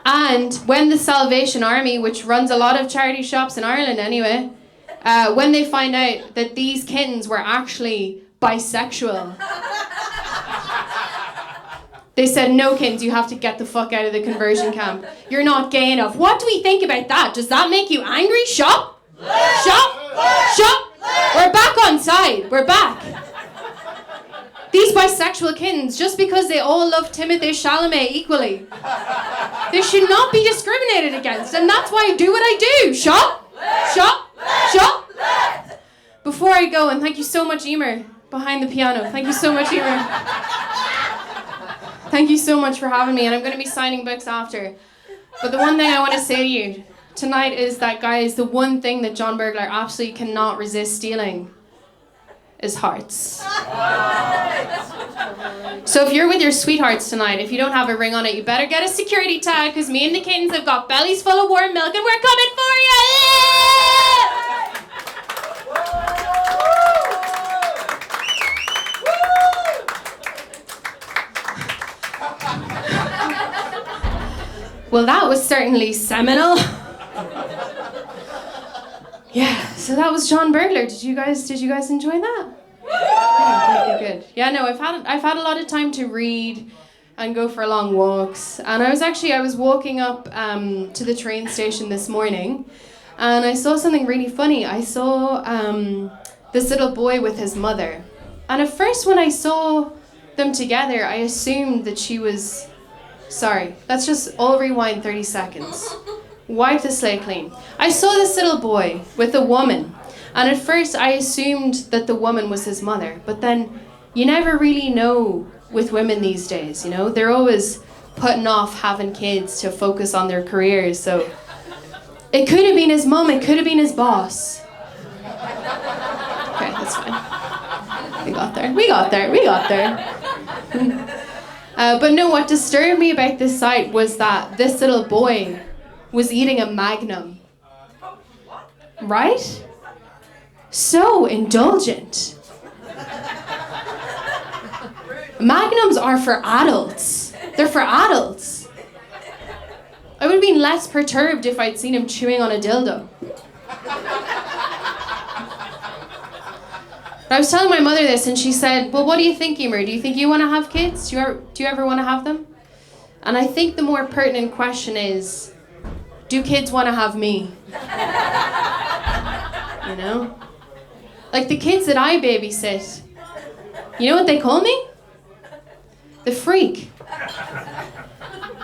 And when the Salvation Army, which runs a lot of charity shops in Ireland anyway, when they find out that these kittens were actually bisexual, they said, no kittens, you have to get the fuck out of the conversion camp. You're not gay enough. What do we think about that? Does that make you angry? Shop? Shop? We're back on side. We're back. These bisexual kittens, just because they all love Timothée Chalamet equally, they should not be discriminated against, and that's why I do what I do. Shop? Before I go, and thank you so much, Emer, behind the piano. Thank you so much, Emer. Thank you so much for having me, and I'm going to be signing books after. But the one thing I want to say to you tonight is that, guys, the one thing that John Burglar absolutely cannot resist stealing is hearts. So if you're with your sweethearts tonight, if you don't have a ring on it, you better get a security tag, because me and the kittens have got bellies full of warm milk and we're coming for you! Well, that was certainly seminal. Yeah, so that was John Burglar. Did you guys enjoy that? Yeah, good. Yeah, no, I've had a lot of time to read and go for long walks. And I was walking up to the train station this morning, and I saw something really funny. I saw this little boy with his mother. And at first when I saw them together, I assumed that she was... Sorry, let's just all rewind 30 seconds. Wipe the slate clean. I saw this little boy with a woman, and at first I assumed that the woman was his mother, but then you never really know with women these days, you know? They're always putting off having kids to focus on their careers, so it could have been his mum, it could have been his boss. Okay, that's fine. We got there. But no, what disturbed me about this site was that this little boy was eating a Magnum. Right? So indulgent. Magnums are for adults. They're for adults. I would have been less perturbed if I'd seen him chewing on a dildo. I was telling my mother this, and she said, well, what do you think, Emer? Do you think you want to have kids? Do you ever want to have them? And I think the more pertinent question is, do kids want to have me? You know? Like the kids that I babysit, you know what they call me? The freak.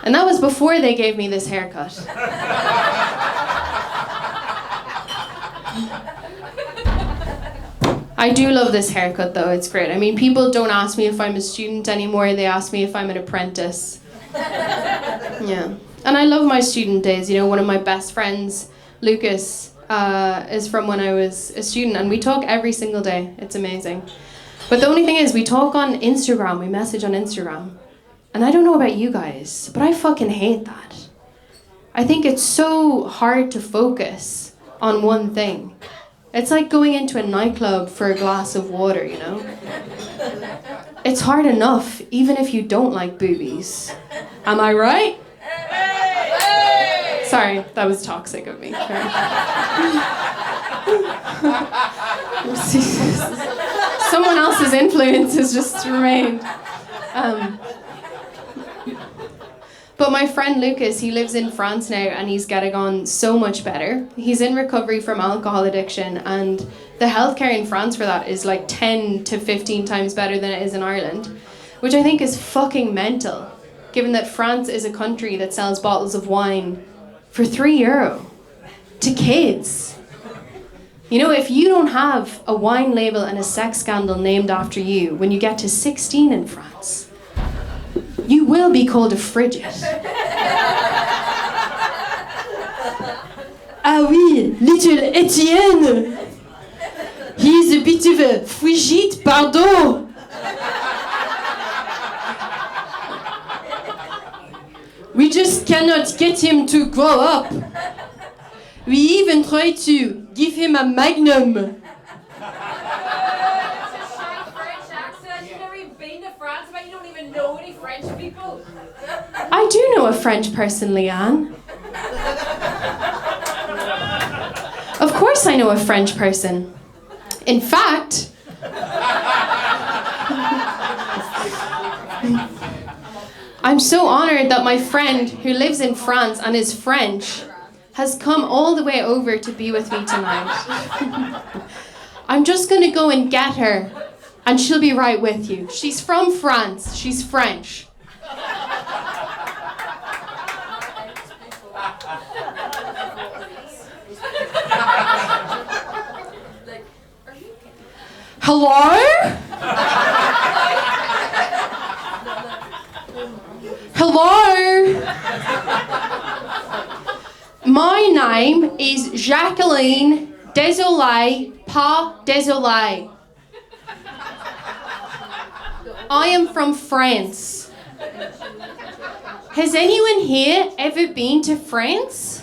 And that was before they gave me this haircut. I do love this haircut though, it's great. I mean, people don't ask me if I'm a student anymore, they ask me if I'm an apprentice. Yeah. And I love my student days. You know, one of my best friends, Lucas, is from when I was a student, and we talk every single day. It's amazing. But the only thing is, we talk on Instagram, we message on Instagram. And I don't know about you guys, but I fucking hate that. I think it's so hard to focus on one thing. It's like going into a nightclub for a glass of water, you know? It's hard enough, even if you don't like boobies. Am I right? Sorry, that was toxic of me. Someone else's influence has just remained. But my friend Lucas, he lives in France now and he's getting on so much better. He's in recovery from alcohol addiction, and the healthcare in France for that is like 10 to 15 times better than it is in Ireland, which I think is fucking mental, given that France is a country that sells bottles of wine for €3 to kids. You know, if you don't have a wine label and a sex scandal named after you when you get to 16 in France, you will be called a frigid. Ah oui, little Etienne. He's a bit of a frigid, pardon. We just cannot get him to grow up. We even try to give him a magnum. I do know a French person, Leanne. Of course I know a French person. In fact, I'm so honoured that my friend who lives in France and is French has come all the way over to be with me tonight. I'm just going to go and get her and she'll be right with you. She's from France. She's French. Hello? Hello? My name is Jacqueline Désolé, pas désolé. I am from France. Has anyone here ever been to France?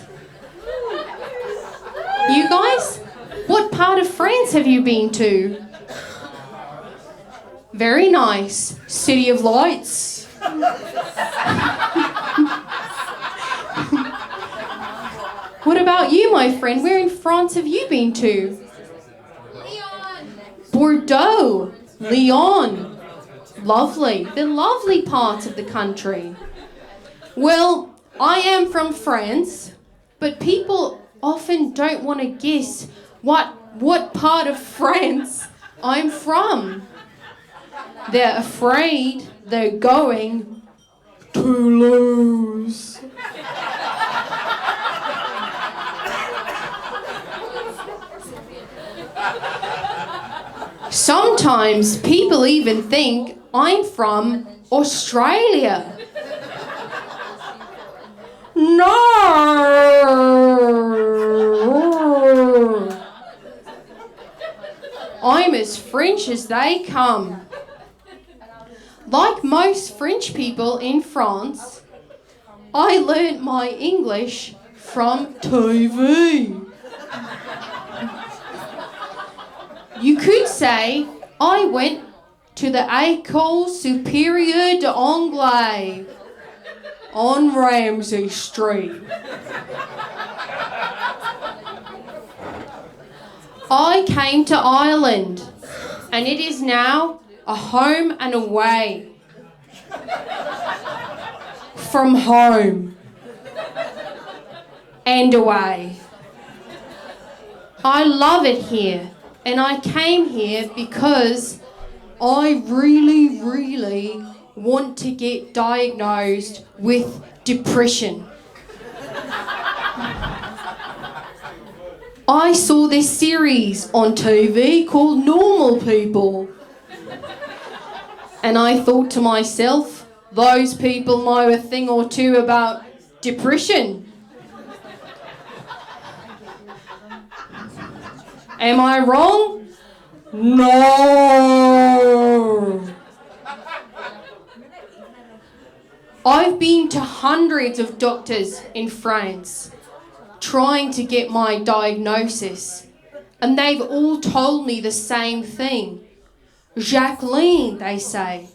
You guys? What part of France have you been to? Very nice. City of Lights. What about you, my friend? Where in France have you been to? Lyon. Bordeaux. Lyon. Lovely. The lovely part of the country. Well, I am from France, but people often don't want to guess what part of France I'm from. They're afraid they're going to lose. Sometimes people even think I'm from Australia. No! I'm as French as they come. Like most French people in France, I learnt my English from TV. You could say I went to the École Supérieure d'Anglais on Ramsay Street. I came to Ireland, and it is now a home and away from home and away. I love it here, and I came here because I really, really want to get diagnosed with depression. I saw this series on TV called Normal People. And I thought to myself, those people know a thing or two about depression. Am I wrong? No. I've been to hundreds of doctors in France trying to get my diagnosis, and they've all told me the same thing. Jacqueline, they say.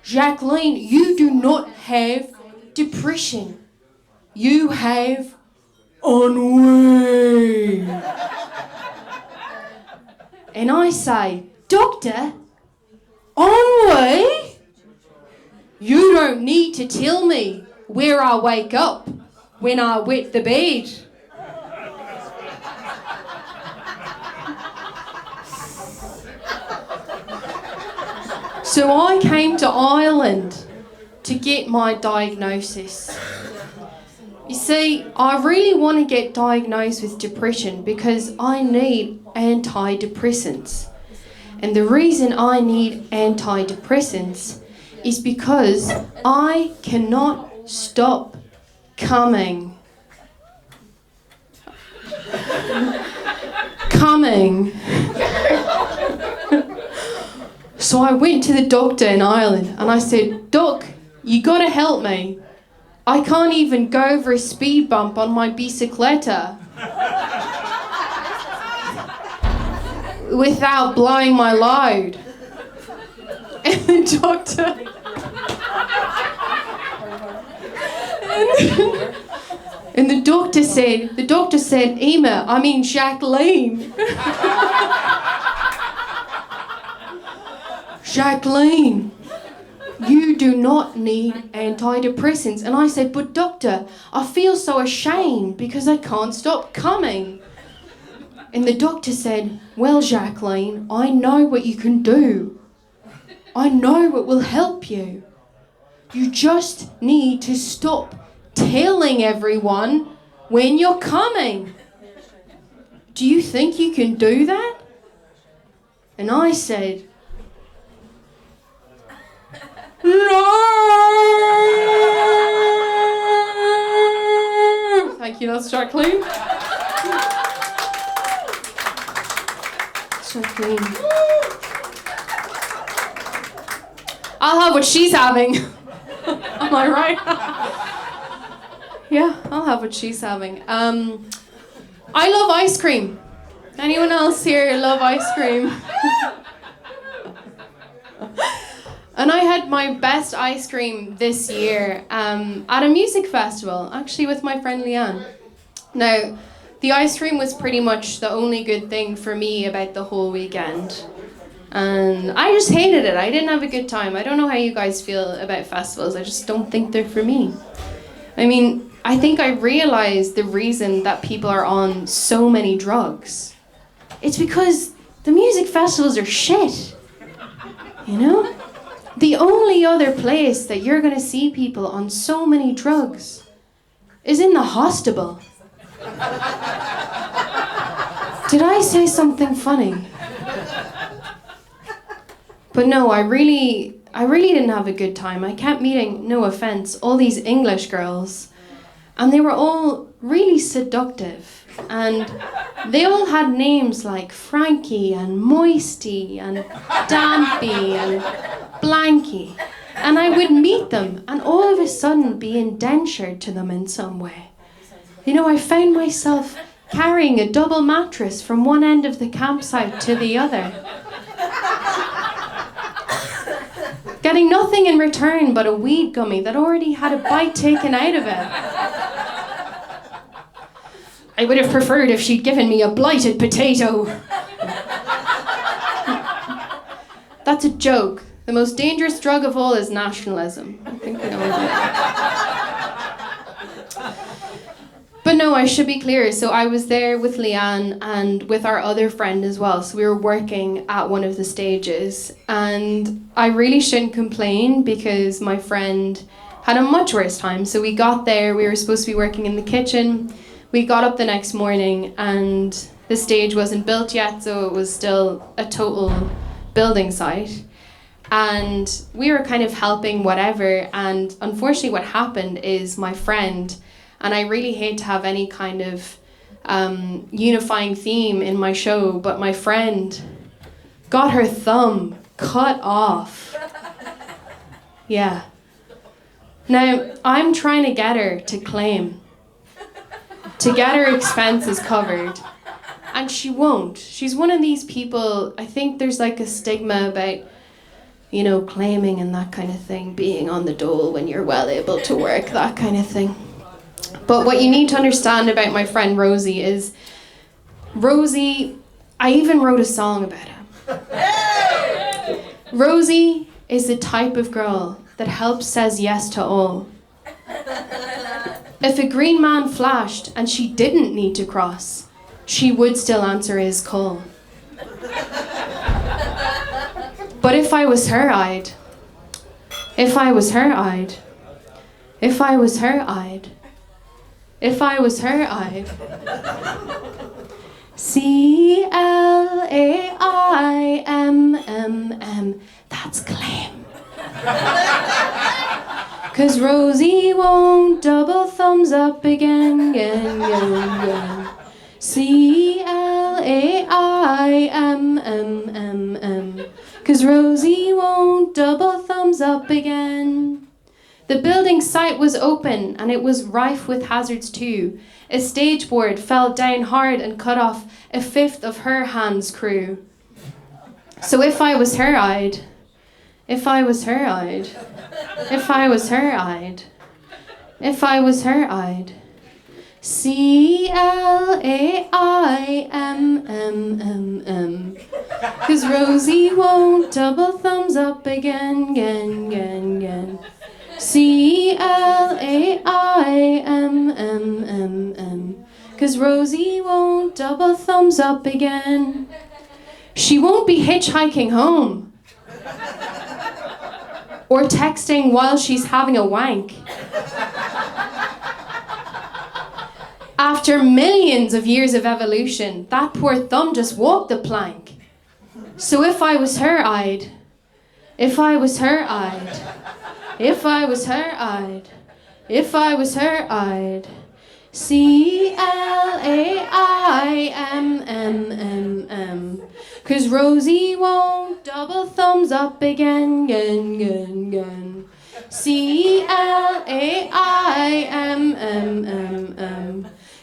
Jacqueline, you do not have depression. You have ennui. And I say, Doctor, Onway? You don't need to tell me where I wake up when I wet the bed. So I came to Ireland to get my diagnosis. You see, I really want to get diagnosed with depression because I need antidepressants. And the reason I need antidepressants is because I cannot stop coming. So I went to the doctor in Ireland and I said, Doc, you gotta help me. I can't even go over a speed bump on my bicicleta without blowing my load. And the doctor... And the doctor said, Jacqueline. Jacqueline, you do not need antidepressants. And I said, but doctor, I feel so ashamed because I can't stop coming. And the doctor said, well, Jacqueline, I know what you can do. I know what will help you. You just need to stop telling everyone when you're coming. Do you think you can do that? And I said, no! Thank you, that's Jacqueline. Jacqueline. I'll have what she's having. Am I right? Yeah, I'll have what she's having. I love ice cream. Anyone else here love ice cream? And I had my best ice cream this year at a music festival, actually with my friend Leanne. Now, the ice cream was pretty much the only good thing for me about the whole weekend. And I just hated it. I didn't have a good time. I don't know how you guys feel about festivals. I just don't think they're for me. I mean, I think I realized the reason that people are on so many drugs. It's because the music festivals are shit. You know? The only other place that you're going to see people on so many drugs is in the hospital. Did I say something funny? But no, I really didn't have a good time. I kept meeting, no offense, all these English girls. And they were all really seductive. And they all had names like Frankie and Moisty and Dampy and Blanky. And I would meet them and all of a sudden be indentured to them in some way. You know, I found myself carrying a double mattress from one end of the campsite to the other. Getting nothing in return but a weed gummy that already had a bite taken out of it. I would have preferred if she'd given me a blighted potato. That's a joke. The most dangerous drug of all is nationalism. I think we know that. But no, I should be clear. So I was there with Leanne and with our other friend as well. So we were working at one of the stages. And I really shouldn't complain because my friend had a much worse time. So we got there, we were supposed to be working in the kitchen. We got up the next morning and the stage wasn't built yet, so it was still a total building site. And we were kind of helping whatever, and unfortunately what happened is my friend, and I really hate to have any kind of unifying theme in my show, but my friend got her thumb cut off. Yeah. Now, I'm trying to get her to claim, to get her expenses covered. And she won't. She's one of these people, I think there's like a stigma about, you know, claiming and that kind of thing, being on the dole when you're well able to work, that kind of thing. But what you need to understand about my friend Rosie is, Rosie I even wrote a song about it. Rosie is the type of girl that helps says yes to all. If a green man flashed and she didn't need to cross, she would still answer his call. But if I was her, I'd. If I was her, I'd. If I was her, I'd. If I was her, I'd. CLAIMMM, that's claim. 'Cause Rosie won't double thumbs up again. CLAIMMM, 'cause Rosie won't double thumbs up again. The building site was open and it was rife with hazards too. A stage board fell down hard and cut off a fifth of her hand's crew. So if I was her, I'd. If I was her, I'd. If I was her, I'd. If I was her, I'd. CLAIMMM, 'cause Rosie won't double thumbs up again. CLAIMMM, 'cause Rosie won't double thumbs up again. She won't be hitchhiking home or texting while she's having a wank. After millions of years of evolution, that poor thumb just walked the plank. So if I was her, I'd. If I was her, I'd. If I was her, I'd. If I was her, I'd. CLAIMMM, 'cause Rosie won't double thumbs up again. CLAIMMM,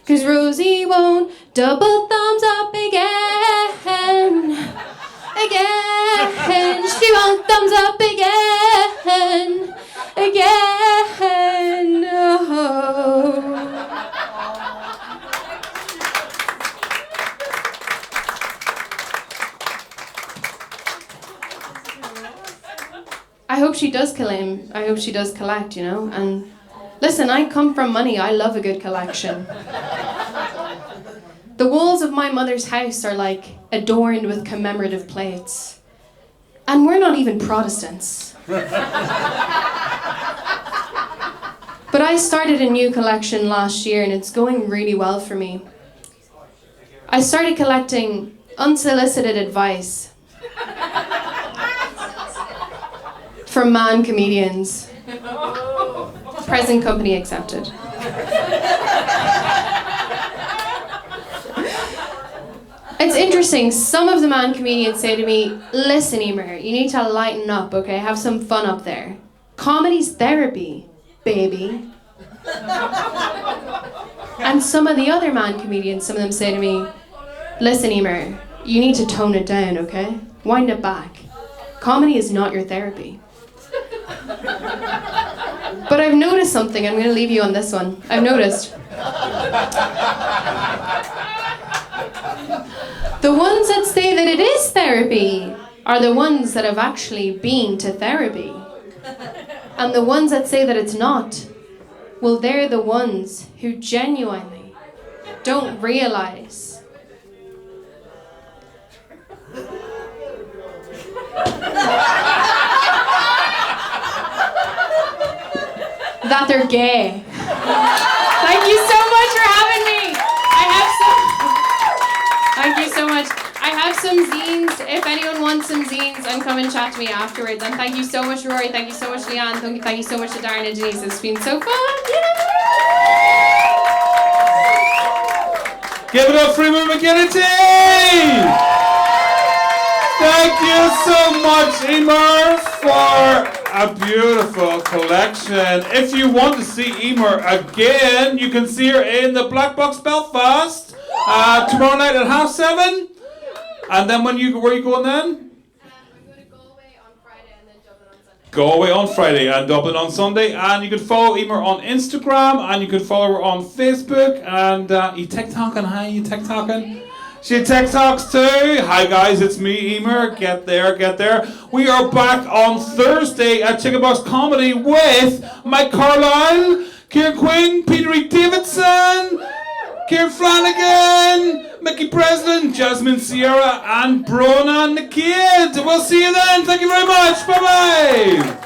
'cause Rosie won't double thumbs up again. She won't thumbs up again. Oh. I hope she does claim. I hope she does collect, you know. And listen, I come from money. I love a good collection. The walls of my mother's house are like adorned with commemorative plates. And we're not even Protestants. But I started a new collection last year and it's going really well for me. I started collecting unsolicited advice from man comedians. Present company accepted. It's interesting, some of the man comedians say to me, listen Emer, you need to lighten up, okay? Have some fun up there. Comedy's therapy, baby. And some of the other man comedians, some of them say to me, listen Emer, you need to tone it down, okay? Wind it back. Comedy is not your therapy. But I've noticed something, I'm going to leave you on this one. I've noticed. The ones that say that it is therapy are the ones that have actually been to therapy. And the ones that say that it's not, well, they're the ones who genuinely don't realize that they're gay. Thank you so much for having me. Thank you so much. I have some zines. If anyone wants some zines, and come and chat to me afterwards. And thank you so much, Rory. Thank you so much, Leanne. Thank you so much to Darren and Denise. It's been so fun. Yay! Give it up for Emer McGinnity! Thank you so much, Emer, for a beautiful collection. If you want to see Emer again, you can see her in the Black Box Belfast tomorrow night at 7:30. And then where are you going then? I'm going to Galway on Friday and then Dublin on Sunday. Galway on Friday and Dublin on Sunday. And you can follow Emer on Instagram and you can follow her on Facebook. And you TikToking, hi? You TikToking? She TikToks too. Hi guys, it's me, Emer. Get there, get there. We are back on Thursday at Chicken Box Comedy with Mike Carlisle, Kieran Quinn, Peter E. Davidson, Kieran Flanagan, Mickey Breslin, Jasmine Sierra, and Brona the Kid. We'll see you then. Thank you very much. Bye bye.